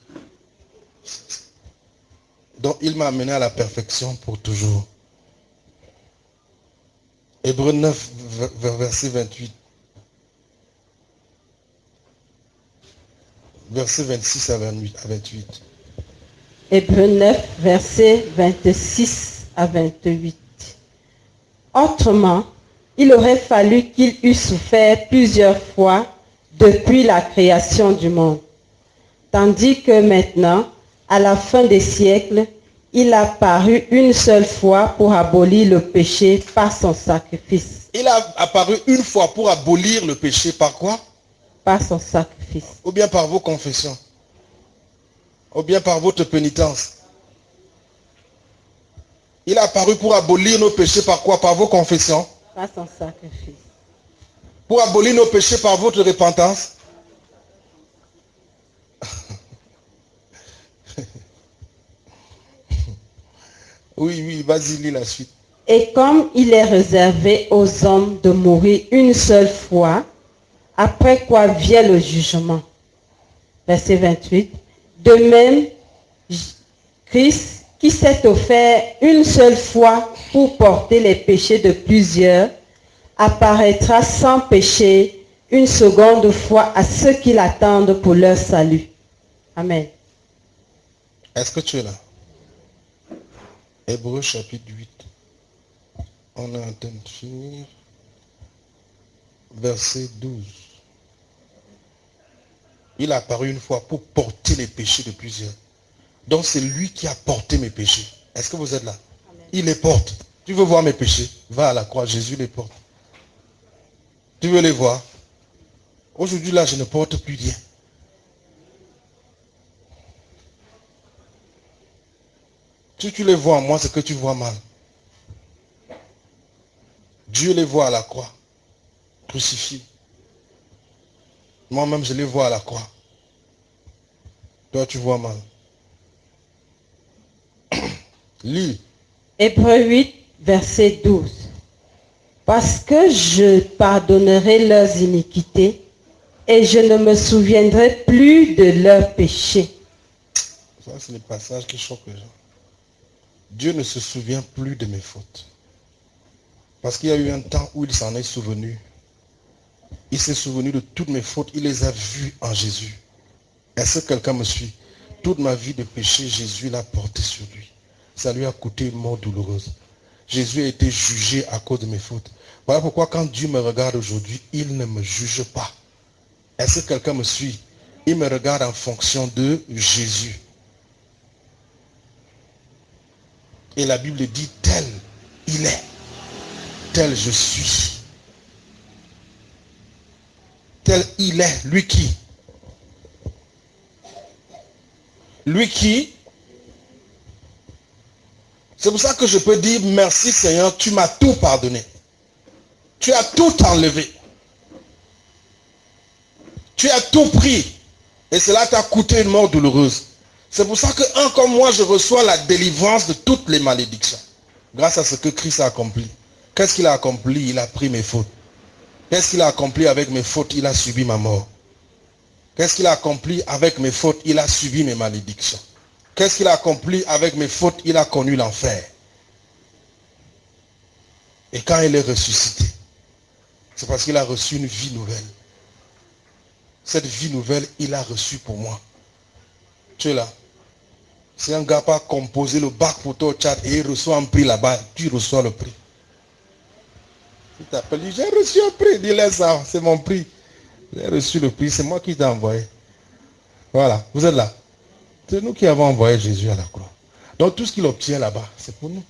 Donc il m'a amené à la perfection pour toujours. Hébreux 9, verset 28. Verset 26 à 28. Hébreux 9, verset 26 à 28. Autrement, il aurait fallu qu'il eût souffert plusieurs fois depuis la création du monde. Tandis que maintenant, à la fin des siècles, il a paru une seule fois pour abolir le péché par son sacrifice. Il a apparu une fois pour abolir le péché par quoi? Par son sacrifice. Ou bien par vos confessions. Ou bien par votre pénitence. Il a apparu pour abolir nos péchés par quoi? Par vos confessions. Par son sacrifice. Pour abolir nos péchés par votre repentance. Oui, vas-y, lis la suite. Et comme il est réservé aux hommes de mourir une seule fois, après quoi vient le jugement. Verset 28. De même, Christ, qui s'est offert une seule fois pour porter les péchés de plusieurs, apparaîtra sans péché une seconde fois à ceux qui l'attendent pour leur salut. Amen. Est-ce que tu es là? Hébreux chapitre 8. On est en train de finir. Verset 12. Il a apparu une fois pour porter les péchés de plusieurs. Donc c'est lui qui a porté mes péchés. Est-ce que vous êtes là? Amen. Il les porte. Tu veux voir mes péchés? Va à la croix, Jésus les porte. Tu veux les voir? Aujourd'hui, là, je ne porte plus rien. Si tu les vois en moi, c'est que tu vois mal. Dieu les voit à la croix, crucifiés. Moi-même, je les vois à la croix. Toi, tu vois mal. Lis. Hébreux 8, verset 12. Parce que je pardonnerai leurs iniquités et je ne me souviendrai plus de leurs péchés. Ça, c'est le passage qui choque les gens. Dieu ne se souvient plus de mes fautes. Parce qu'il y a eu un temps où il s'en est souvenu. Il s'est souvenu de toutes mes fautes. Il les a vues en Jésus. Est-ce que quelqu'un me suit? Toute ma vie de péché, Jésus l'a porté sur lui. Ça lui a coûté une mort douloureuse. Jésus a été jugé à cause de mes fautes. Voilà pourquoi quand Dieu me regarde aujourd'hui, il ne me juge pas. Est-ce que quelqu'un me suit? Il me regarde en fonction de Jésus. Et la Bible dit tel il est, tel je suis. Tel il est, lui qui? Lui qui? C'est pour ça que je peux dire merci Seigneur, tu m'as tout pardonné. Tu as tout enlevé. Tu as tout pris. Et cela t'a coûté une mort douloureuse. C'est pour ça que comme moi, je reçois la délivrance de toutes les malédictions. Grâce à ce que Christ a accompli. Qu'est-ce qu'il a accompli? Il a pris mes fautes. Qu'est-ce qu'il a accompli avec mes fautes? Il a subi ma mort. Qu'est-ce qu'il a accompli avec mes fautes? Il a subi mes malédictions. Qu'est-ce qu'il a accompli avec mes fautes? Il a connu l'enfer. Et quand il est ressuscité, c'est parce qu'il a reçu une vie nouvelle. Cette vie nouvelle, il a reçu pour moi. Tu es là. Si un gars pas composé le bac pour toi au Tchad et il reçoit un prix là-bas, tu reçois le prix. Il t'appelle, j'ai reçu un prix. Dis-le ça, c'est mon prix. J'ai reçu le prix, c'est moi qui t'ai envoyé. Voilà, vous êtes là. C'est nous qui avons envoyé Jésus à la croix. Donc tout ce qu'il obtient là-bas, c'est pour nous.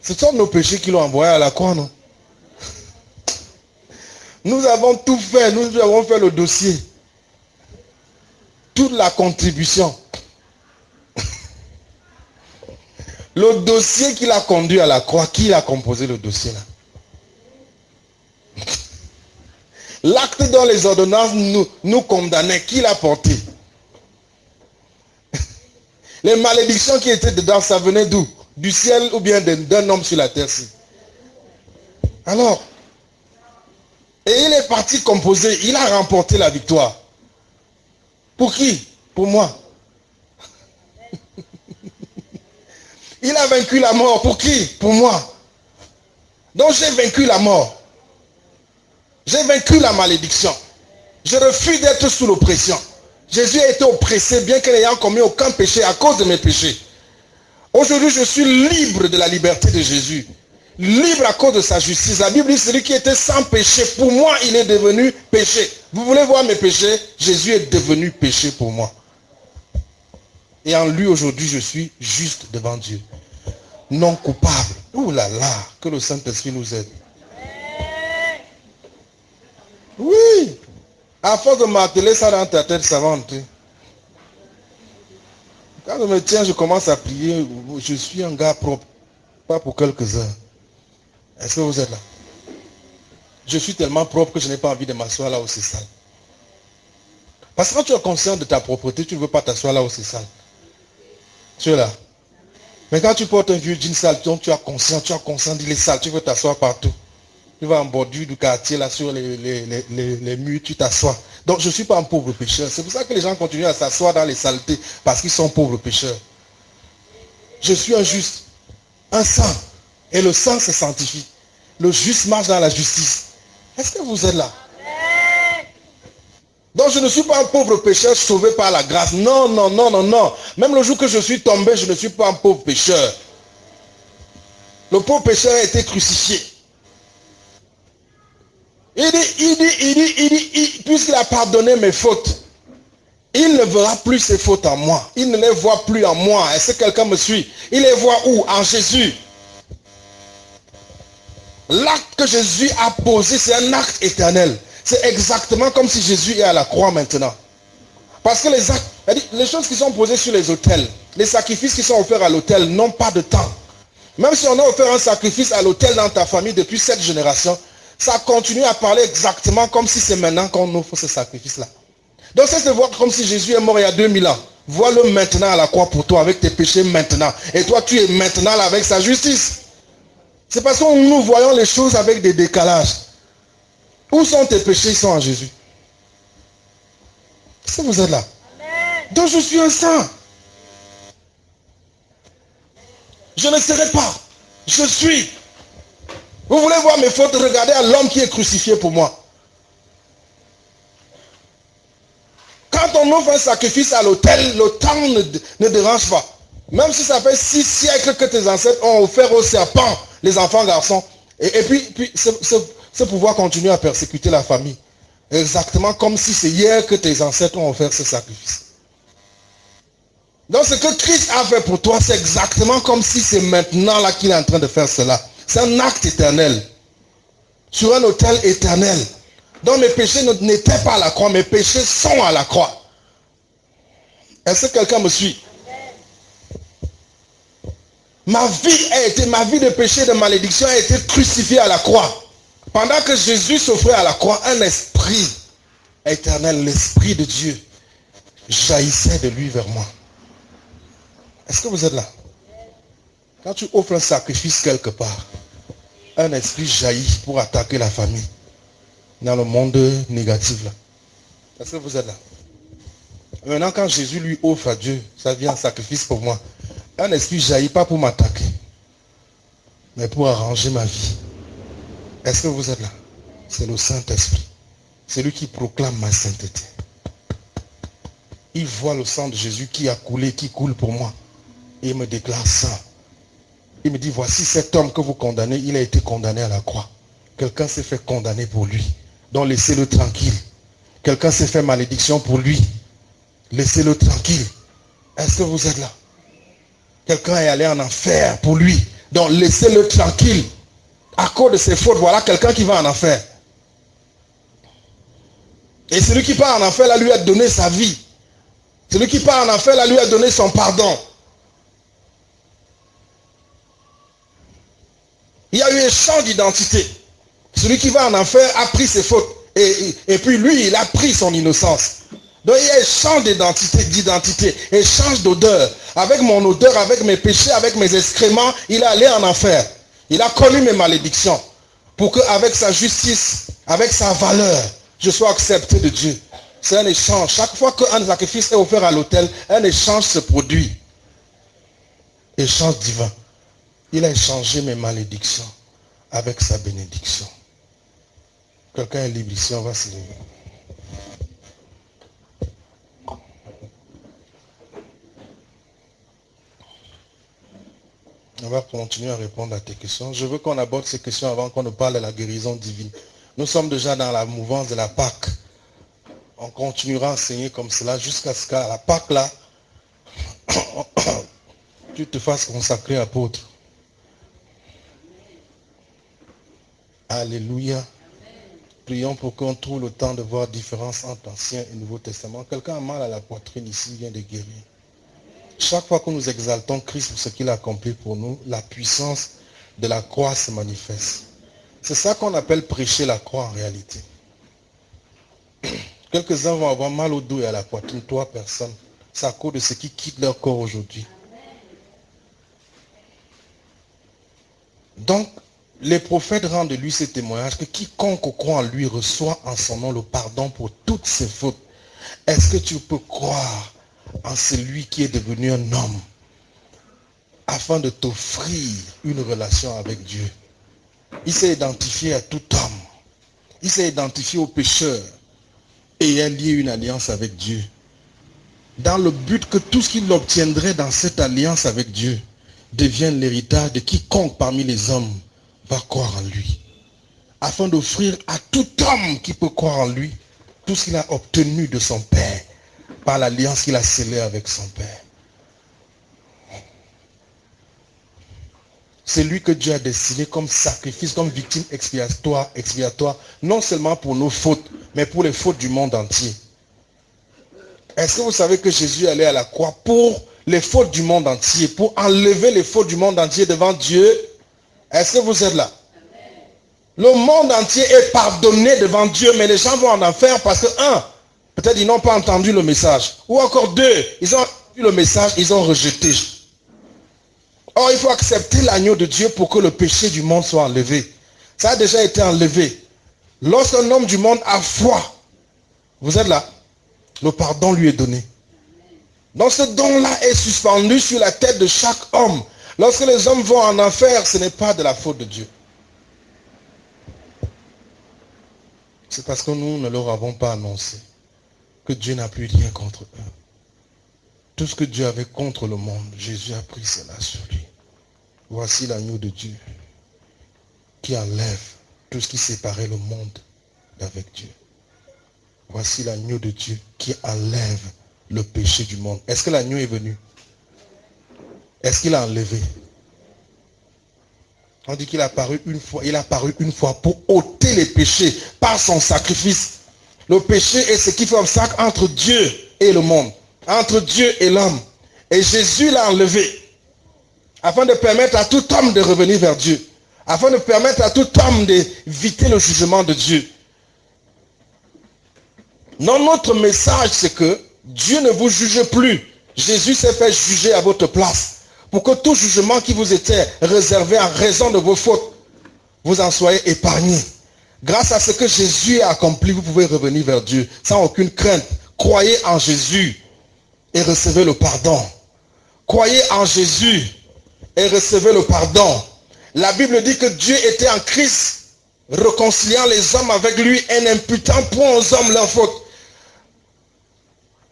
Ce sont nos péchés qui l'ont envoyé à la croix, non? Nous avons tout fait, nous avons fait le dossier. Toute la contribution. Le dossier qu'il a conduit à la croix, qui a composé le dossier là? L'acte dont les ordonnances nous condamnaient, qui l'a porté? Les malédictions qui étaient dedans, ça venait d'où? Du ciel ou bien d'un homme sur la terre-ci? Alors, et il est parti composer, il a remporté la victoire. Pour qui? Pour moi. Il a vaincu la mort. Pour qui? Pour moi. Donc j'ai vaincu la mort. J'ai vaincu la malédiction. Je refuse d'être sous l'oppression. Jésus a été oppressé bien qu'il n'ayant commis aucun péché à cause de mes péchés. Aujourd'hui, je suis libre de la liberté de Jésus. Libre à cause de sa justice. La Bible dit, celui qui était sans péché, pour moi, il est devenu péché. Vous voulez voir mes péchés? Jésus est devenu péché pour moi. Et en lui, aujourd'hui, je suis juste devant Dieu. Non coupable. Ouh là là, que le Saint-Esprit nous aide. Oui. À force de marteler ça dans ta tête, ça va entrer. Quand je me tiens, je commence à prier. Je suis un gars propre. Pas pour quelques heures. Est-ce que vous êtes là? Je suis tellement propre que je n'ai pas envie de m'asseoir là où c'est sale. Parce que quand tu es conscient de ta propreté, tu ne veux pas t'asseoir là où c'est sale. Tu es là. Mais quand tu portes un vieux jean sale, donc tu es conscient qu'il est sale, tu veux t'asseoir partout. Tu vas en bordure du quartier, là, sur les murs, tu t'assois. Donc je ne suis pas un pauvre pécheur. C'est pour ça que les gens continuent à s'asseoir dans les saletés, parce qu'ils sont pauvres pécheurs. Je suis un juste, un saint. Et le sang se sanctifie. Le juste marche dans la justice. Est-ce que vous êtes là? Donc je ne suis pas un pauvre pécheur sauvé par la grâce. Non, non, non, non, non. Même le jour que je suis tombé, je ne suis pas un pauvre pécheur. Le pauvre pécheur a été crucifié. Il dit, puisqu'il a pardonné mes fautes, il ne verra plus ses fautes en moi. Il ne les voit plus en moi. Est-ce que quelqu'un me suit? Il les voit où? En Jésus. L'acte que Jésus a posé, c'est un acte éternel. C'est exactement comme si Jésus est à la croix maintenant. Parce que les actes, les choses qui sont posées sur les autels, les sacrifices qui sont offerts à l'autel n'ont pas de temps. Même si on a offert un sacrifice à l'autel dans ta famille depuis 7 générations, ça continue à parler exactement comme si c'est maintenant qu'on offre ce sacrifice-là. Donc c'est de voir comme si Jésus est mort il y a 2000 ans. Vois-le maintenant à la croix pour toi, avec tes péchés maintenant. Et toi, tu es maintenant là avec sa justice. C'est parce que nous voyons les choses avec des décalages. Où sont tes péchés? Ils sont en Jésus. Est-ce que vous êtes là? Amen. Donc je suis un saint. Je ne serai pas. Je suis. Vous voulez voir mes fautes? Regardez à l'homme qui est crucifié pour moi. Quand on offre un sacrifice à l'autel, le temps ne dérange pas. Même si ça fait 6 siècles que tes ancêtres ont offert au serpent, les enfants garçons. Et puis ce pouvoir continue à persécuter la famille. Exactement comme si c'est hier que tes ancêtres ont offert ce sacrifice. Donc ce que Christ a fait pour toi, c'est exactement comme si c'est maintenant là qu'il est en train de faire cela. C'est un acte éternel. Sur un autel éternel. Donc mes péchés n'étaient pas à la croix, mes péchés sont à la croix. Est-ce que quelqu'un me suit? Ma vie de péché et de malédiction a été crucifiée à la croix. Pendant que Jésus s'offrait à la croix, un esprit éternel, l'esprit de Dieu, jaillissait de lui vers moi. Est-ce que vous êtes là? Quand tu offres un sacrifice quelque part, un esprit jaillit pour attaquer la famille. Dans le monde négatif là. Est-ce que vous êtes là? Maintenant quand Jésus lui offre à Dieu, ça vient un sacrifice pour moi. Un esprit jaillit pas pour m'attaquer, mais pour arranger ma vie. Est-ce que vous êtes là? C'est le Saint-Esprit. C'est lui qui proclame ma sainteté. Il voit le sang de Jésus qui a coulé, qui coule pour moi. Et il me déclare saint. Il me dit, voici cet homme que vous condamnez, il a été condamné à la croix. Quelqu'un s'est fait condamner pour lui. Donc laissez-le tranquille. Quelqu'un s'est fait malédiction pour lui. Laissez-le tranquille. Est-ce que vous êtes là? Quelqu'un est allé en enfer pour lui. Donc laissez-le tranquille. À cause de ses fautes, voilà quelqu'un qui va en enfer. Et celui qui part en enfer, là, lui a donné sa vie. Celui qui part en enfer, là, lui a donné son pardon. Il y a eu un échange d'identité. Celui qui va en enfer a pris ses fautes. Et puis lui, il a pris son innocence. Donc il y a échange d'identité, échange d'odeur. Avec mon odeur, avec mes péchés, avec mes excréments, il est allé en enfer. Il a connu mes malédictions. Pour qu'avec sa justice, avec sa valeur, je sois accepté de Dieu. C'est un échange. Chaque fois qu'un sacrifice est offert à l'autel, un échange se produit. Échange divin. Il a échangé mes malédictions avec sa bénédiction. Quelqu'un est libre ici, on va se lever. On va continuer à répondre à tes questions. Je veux qu'on aborde ces questions avant qu'on ne parle de la guérison divine. Nous sommes déjà dans la mouvance de la Pâque. On continuera à enseigner comme cela jusqu'à ce qu'à la Pâque là, tu te fasses consacrer apôtre. Alléluia. Prions pour qu'on trouve le temps de voir différence entre Ancien et Nouveau Testament. Quelqu'un a mal à la poitrine ici, il vient de guérir. Chaque fois que nous exaltons Christ pour ce qu'il a accompli pour nous, la puissance de la croix se manifeste. C'est ça qu'on appelle prêcher la croix en réalité. Quelques-uns vont avoir mal au dos et à la poitrine, 3 personnes. C'est à cause de ceux qui quittent leur corps aujourd'hui. Donc, les prophètes rendent de lui ce témoignage que quiconque croit en lui reçoit en son nom le pardon pour toutes ses fautes. Est-ce que tu peux croire en celui qui est devenu un homme afin de t'offrir une relation avec Dieu? Il s'est identifié à tout homme. Il s'est identifié aux pécheurs et il a lié une alliance avec Dieu. Dans le but que tout ce qu'il obtiendrait dans cette alliance avec Dieu devienne l'héritage de quiconque parmi les hommes va croire en lui. Afin d'offrir à tout homme qui peut croire en lui tout ce qu'il a obtenu de son Père par l'alliance qu'il a scellée avec son Père. C'est lui que Dieu a destiné comme sacrifice, comme victime expiatoire, non seulement pour nos fautes, mais pour les fautes du monde entier. Est-ce que vous savez que Jésus est allé à la croix pour les fautes du monde entier, pour enlever les fautes du monde entier devant Dieu? Est-ce que vous êtes là? Le monde entier est pardonné devant Dieu, mais les gens vont en enfer parce que, peut-être ils n'ont pas entendu le message. Ou encore deux, ils ont entendu le message, ils ont rejeté. Or, il faut accepter l'agneau de Dieu pour que le péché du monde soit enlevé. Ça a déjà été enlevé. Lorsqu'un homme du monde a foi, vous êtes là, le pardon lui est donné. Donc ce don-là est suspendu sur la tête de chaque homme. Lorsque les hommes vont en enfer, ce n'est pas de la faute de Dieu. C'est parce que nous ne leur avons pas annoncé que Dieu n'a plus rien contre eux. Tout ce que Dieu avait contre le monde, Jésus a pris cela sur lui. Voici l'agneau de Dieu qui enlève tout ce qui séparait le monde d'avec Dieu. Voici l'agneau de Dieu qui enlève le péché du monde. Est-ce que l'agneau est venu? Est-ce qu'il a enlevé? On dit qu'il a apparu une fois. Il a apparu une fois pour ôter les péchés par son sacrifice. Le péché est ce qui fait obstacle entre Dieu et le monde, entre Dieu et l'homme. Et Jésus l'a enlevé afin de permettre à tout homme de revenir vers Dieu, afin de permettre à tout homme d'éviter le jugement de Dieu. Non, notre message, c'est que Dieu ne vous juge plus. Jésus s'est fait juger à votre place pour que tout jugement qui vous était réservé en raison de vos fautes, vous en soyez épargnés. Grâce à ce que Jésus a accompli, vous pouvez revenir vers Dieu sans aucune crainte. Croyez en Jésus et recevez le pardon. Croyez en Jésus et recevez le pardon. La Bible dit que Dieu était en Christ, réconciliant les hommes avec lui et n'imputant point aux hommes leurs fautes.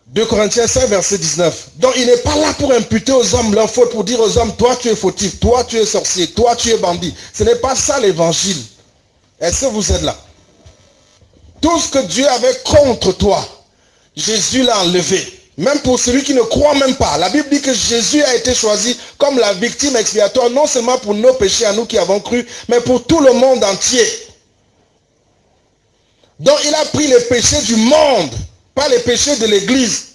2 Corinthiens 5, verset 19. Donc il n'est pas là pour imputer aux hommes leurs fautes, pour dire aux hommes, toi tu es fautif, toi tu es sorcier, toi tu es bandit. Ce n'est pas ça l'évangile. Est-ce que vous êtes là? Tout ce que Dieu avait contre toi, Jésus l'a enlevé. Même pour celui qui ne croit même pas. La Bible dit que Jésus a été choisi comme la victime expiatoire, non seulement pour nos péchés à nous qui avons cru, mais pour tout le monde entier. Donc il a pris les péchés du monde, pas les péchés de l'église.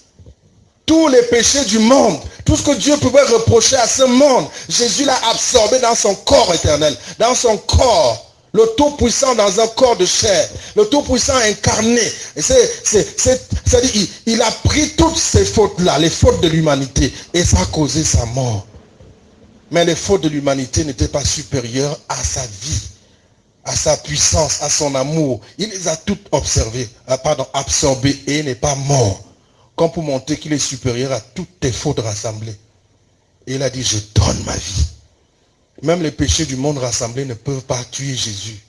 Tous les péchés du monde, tout ce que Dieu pouvait reprocher à ce monde, Jésus l'a absorbé dans son corps éternel, dans son corps. Le Tout-Puissant dans un corps de chair, le Tout-Puissant incarné. C'est-à-dire, il a pris toutes ces fautes-là, les fautes de l'humanité, et ça a causé sa mort. Mais les fautes de l'humanité n'étaient pas supérieures à sa vie, à sa puissance, à son amour. Il les a toutes absorbées et il n'est pas mort. Comme pour montrer qu'il est supérieur à toutes tes fautes rassemblées. Et il a dit, je donne ma vie. Même les péchés du monde rassemblés ne peuvent pas tuer Jésus.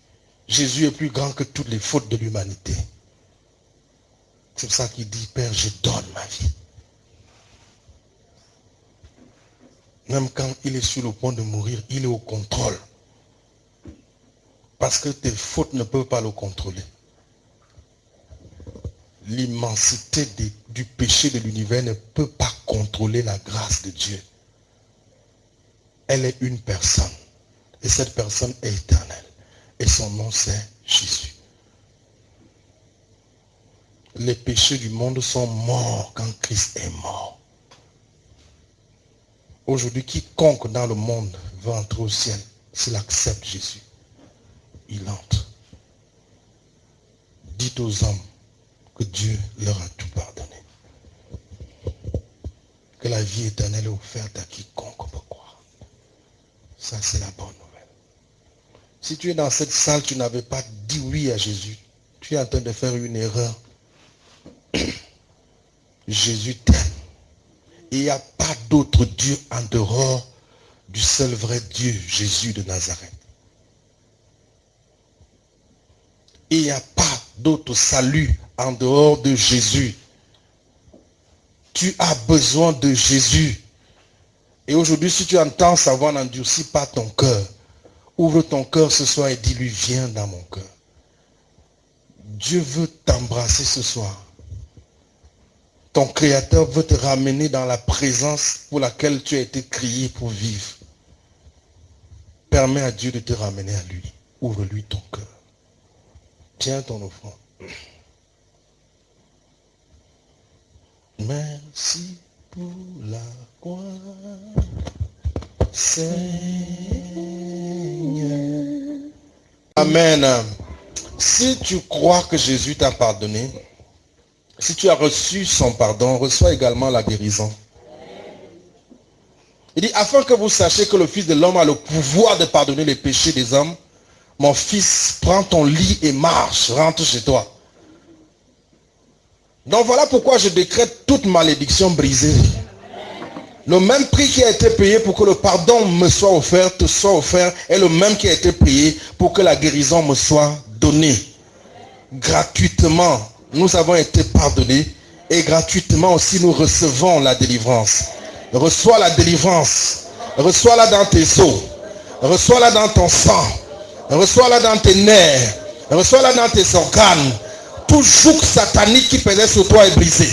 Jésus est plus grand que toutes les fautes de l'humanité. C'est pour ça qu'il dit, Père, je donne ma vie. Même quand il est sur le point de mourir, il est au contrôle. Parce que tes fautes ne peuvent pas le contrôler. L'immensité du péché de l'univers ne peut pas contrôler la grâce de Dieu. Elle est une personne. Et cette personne est éternelle. Et son nom c'est Jésus. Les péchés du monde sont morts quand Christ est mort. Aujourd'hui, quiconque dans le monde va entrer au ciel s'il accepte Jésus. Il entre. Dites aux hommes que Dieu leur a tout pardonné. Que la vie éternelle est offerte à quiconque peut croire. Ça, c'est la bonne nouvelle. Si tu es dans cette salle, tu n'avais pas dit oui à Jésus. Tu es en train de faire une erreur. Jésus t'aime. Et il n'y a pas d'autre Dieu en dehors du seul vrai Dieu, Jésus de Nazareth. Et il n'y a pas d'autre salut en dehors de Jésus. Tu as besoin de Jésus. Et aujourd'hui, si tu entends sa voix, n'endurcis pas ton cœur. Ouvre ton cœur ce soir et dis-lui, viens dans mon cœur. Dieu veut t'embrasser ce soir. Ton Créateur veut te ramener dans la présence pour laquelle tu as été créé pour vivre. Permets à Dieu de te ramener à lui. Ouvre-lui ton cœur. Tiens ton offrande. Merci pour la croix, Seigneur. Amen. Si tu crois que Jésus t'a pardonné, si tu as reçu son pardon, reçois également la guérison. Il dit, afin que vous sachiez que le Fils de l'homme a le pouvoir de pardonner les péchés des hommes, mon fils, prends ton lit et marche, rentre chez toi. Donc voilà pourquoi je décrète toute malédiction brisée. Le même prix qui a été payé pour que le pardon me soit offert, te soit offert, est le même qui a été payé pour que la guérison me soit donnée. Gratuitement, nous avons été pardonnés et gratuitement aussi nous recevons la délivrance. Reçois la délivrance. Reçois-la dans tes os. Reçois-la dans ton sang. Reçois-la dans tes nerfs. Reçois-la dans tes organes. Tout joug satanique qui pesait sur toi est brisé.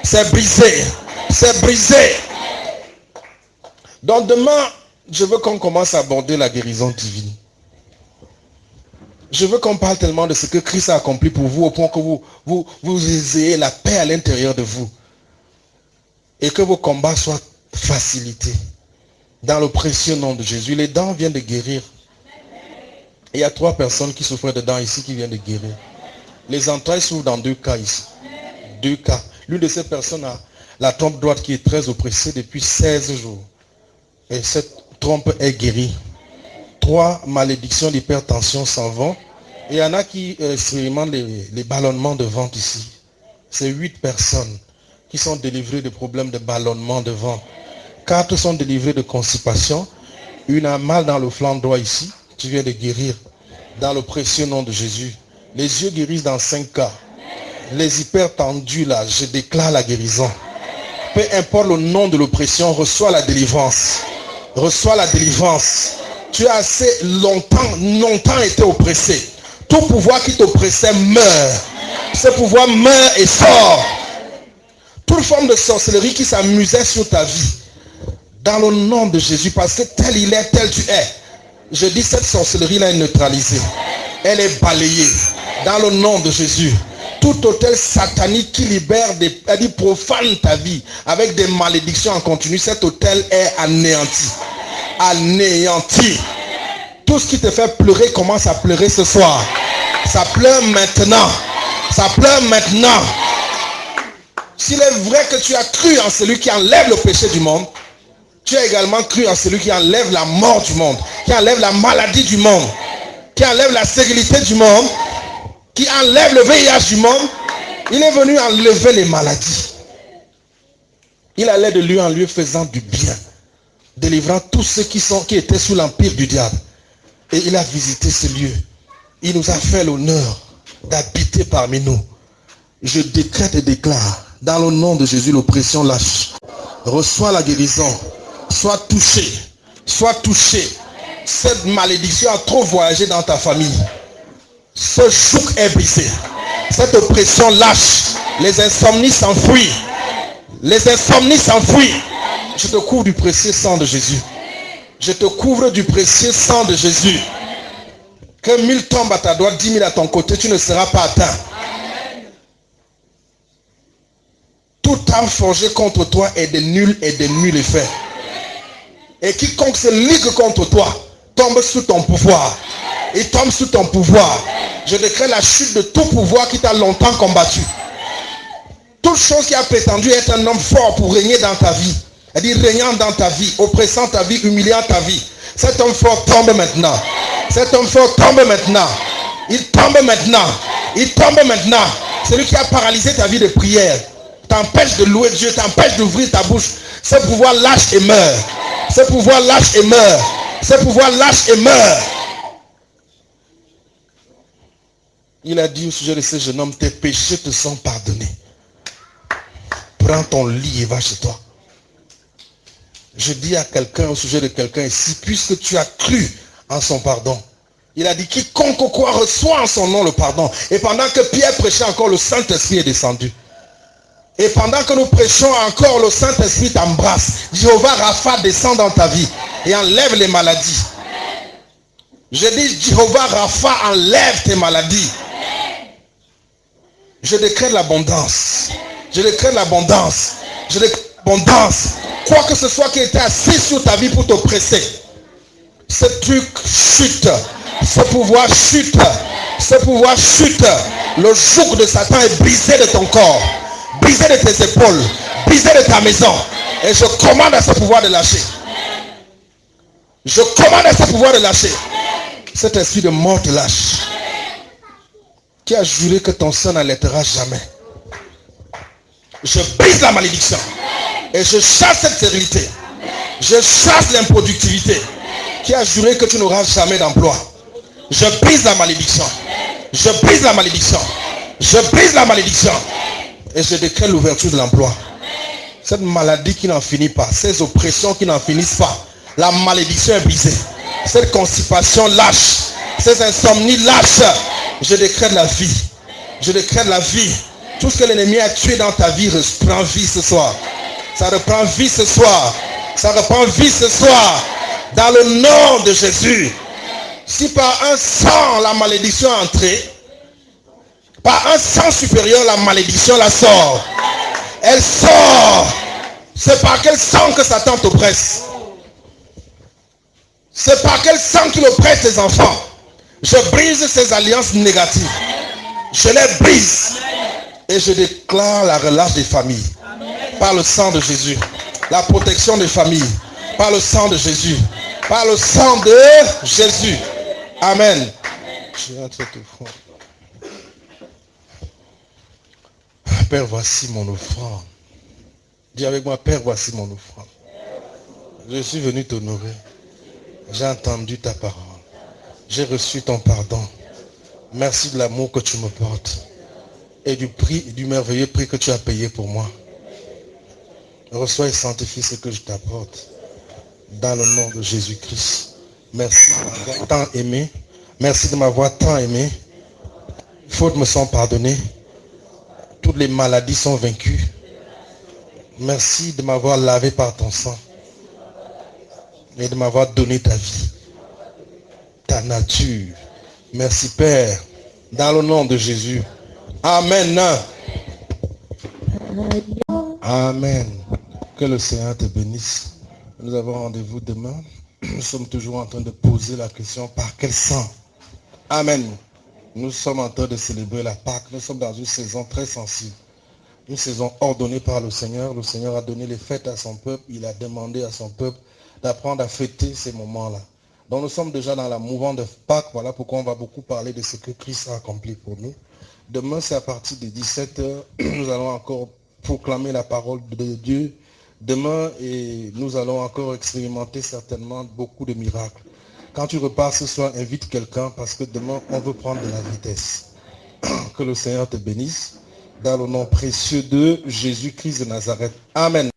C'est brisé. C'est brisé. Donc demain, je veux qu'on commence à aborder la guérison divine. Je veux qu'on parle tellement de ce que Christ a accompli pour vous au point que vous ayez la paix à l'intérieur de vous. Et que vos combats soient facilités. Dans le précieux nom de Jésus. Les dents viennent de guérir. Et il y a 3 personnes qui souffrent de dents ici qui viennent de guérir. Les entrailles s'ouvrent dans 2 cas ici. 2 cas. L'une de ces personnes a la trompe droite qui est très oppressée depuis 16 jours. Et cette trompe est guérie. 3 malédictions d'hypertension s'en vont. Et il y en a qui expérimentent les ballonnements de ventre ici. C'est 8 personnes qui sont délivrées de problèmes de ballonnement de ventre. 4 sont délivrées de constipation. Une a mal dans le flanc droit ici. Tu viens de guérir. Dans le précieux nom de Jésus. Les yeux guérissent dans 5 cas. Les hypertendus là, je déclare la guérison. Peu importe le nom de l'oppression, reçois la délivrance. Reçois la délivrance. Tu as assez longtemps été oppressé. Tout pouvoir qui t'oppressait meurt. Ce pouvoir meurt et sort. Toute forme de sorcellerie qui s'amusait sur ta vie. Dans le nom de Jésus, parce que tel il est, tel tu es. Je dis cette sorcellerie-là est neutralisée. Elle est balayée. Dans le nom de Jésus. Tout hôtel satanique qui libère profane ta vie avec des malédictions en continu, cet hôtel est anéanti. Anéanti. Tout ce qui te fait pleurer commence à pleurer ce soir. Ça pleure maintenant. Ça pleure maintenant. S'il est vrai que tu as cru en celui qui enlève le péché du monde, tu as également cru en celui qui enlève la mort du monde, qui enlève la maladie du monde, qui enlève la stérilité du monde, qui enlève le VIH du monde. Il est venu enlever les maladies. Il allait de lieu en lieu faisant du bien, délivrant tous ceux qui étaient sous l'empire du diable. Et il a visité ce lieu. Il nous a fait l'honneur d'habiter parmi nous. Je décrète et déclare, dans le nom de Jésus, l'oppression lâche. Reçois la guérison. Sois touché. Sois touché. Cette malédiction a trop voyagé dans ta famille. Ce joug est brisé. Cette oppression lâche. Les insomnies s'enfuient. Les insomnies s'enfuient. Je te couvre du précieux sang de Jésus. Je te couvre du précieux sang de Jésus. Que 1000 tombent à ta droite, 10 000 à ton côté, tu ne seras pas atteint. Toute âme forgée contre toi est de nul et de nul effet. Et quiconque se ligue contre toi tombe sous ton pouvoir. Il tombe sous ton pouvoir. Je décrète la chute de tout pouvoir qui t'a longtemps combattu. Toute chose qui a prétendu être un homme fort pour régner dans ta vie, c'est-à-dire régnant dans ta vie, oppressant ta vie, humiliant ta vie, cet homme fort tombe maintenant. Cet homme fort tombe maintenant. Il tombe maintenant. Il tombe maintenant. Celui qui a paralysé ta vie de prière, t'empêche de louer Dieu, t'empêche d'ouvrir ta bouche. Ce pouvoir lâche et meurt. Ce pouvoir lâche et meurt. Ce pouvoir lâche et meurt. Il a dit au sujet de ce jeune homme, tes péchés te sont pardonnés. Prends ton lit et va chez toi. Je dis à quelqu'un au sujet de quelqu'un ici, puisque tu as cru en son pardon. Il a dit, quiconque quoi reçoit en son nom le pardon. Et pendant que Pierre prêchait encore, le Saint-Esprit est descendu. Et pendant que nous prêchons encore, le Saint-Esprit t'embrasse. Jéhovah Rapha descend dans ta vie et enlève les maladies. Je dis, Jéhovah Rapha, enlève tes maladies. Je décrète l'abondance. Je décrète l'abondance. Je décrète l'abondance. Quoi que ce soit qui était assis sur ta vie pour t'oppresser, ce truc chute. Ce pouvoir chute. Ce pouvoir chute. Le joug de Satan est brisé de ton corps, brisé de tes épaules, brisé de ta maison. Et je commande à ce pouvoir de lâcher. Je commande à ce pouvoir de lâcher. Cet esprit de mort te lâche. Qui a juré que ton sang n'allaitera jamais. Je brise la malédiction. Et je chasse cette stérilité. Je chasse l'improductivité. Qui a juré que tu n'auras jamais d'emploi. Je brise la malédiction. Je brise la malédiction. Je brise la malédiction. Et je décrète l'ouverture de l'emploi. Cette maladie qui n'en finit pas. Ces oppressions qui n'en finissent pas. La malédiction est brisée. Cette constipation lâche. Ces insomnies lâchent. Je décrète la vie. Je décrète la vie. Tout ce que l'ennemi a tué dans ta vie reprend vie ce soir. Ça reprend vie ce soir. Ça reprend vie ce soir. Dans le nom de Jésus. Si par un sang la malédiction est entrée, par un sang supérieur la malédiction la sort. Elle sort. C'est par quel sang que Satan t'oppresse? C'est par quel sang qu'il oppresse tes enfants? Je brise ces alliances négatives. Je les brise. Et je déclare la relâche des familles. Par le sang de Jésus. La protection des familles. Par le sang de Jésus. Par le sang de Jésus. Amen. Père, voici mon offrande. Dis avec moi, Père, voici mon offrande. Je suis venu t'honorer. J'ai entendu ta parole. J'ai reçu ton pardon. Merci de l'amour que tu me portes. Et du prix, du merveilleux prix que tu as payé pour moi. Reçois et sanctifie ce que je t'apporte. Dans le nom de Jésus-Christ. Merci de m'avoir tant aimé. Merci de m'avoir tant aimé. Les fautes me sont pardonnées. Toutes les maladies sont vaincues. Merci de m'avoir lavé par ton sang. Et de m'avoir donné ta vie. Ta nature. Merci Père. Dans le nom de Jésus. Amen. Amen. Que le Seigneur te bénisse. Nous avons rendez-vous demain. Nous sommes toujours en train de poser la question, par quel sang? Amen. Nous sommes en train de célébrer la Pâque. Nous sommes dans une saison très sensible. Une saison ordonnée par le Seigneur. Le Seigneur a donné les fêtes à son peuple. Il a demandé à son peuple d'apprendre à fêter ces moments-là. Donc nous sommes déjà dans la mouvance de Pâques. Voilà pourquoi on va beaucoup parler de ce que Christ a accompli pour nous. Demain, c'est à partir de 17h. Nous allons encore proclamer la parole de Dieu. Demain, et nous allons encore expérimenter certainement beaucoup de miracles. Quand tu repars ce soir, invite quelqu'un parce que demain, on veut prendre de la vitesse. Que le Seigneur te bénisse. Dans le nom précieux de Jésus-Christ de Nazareth. Amen.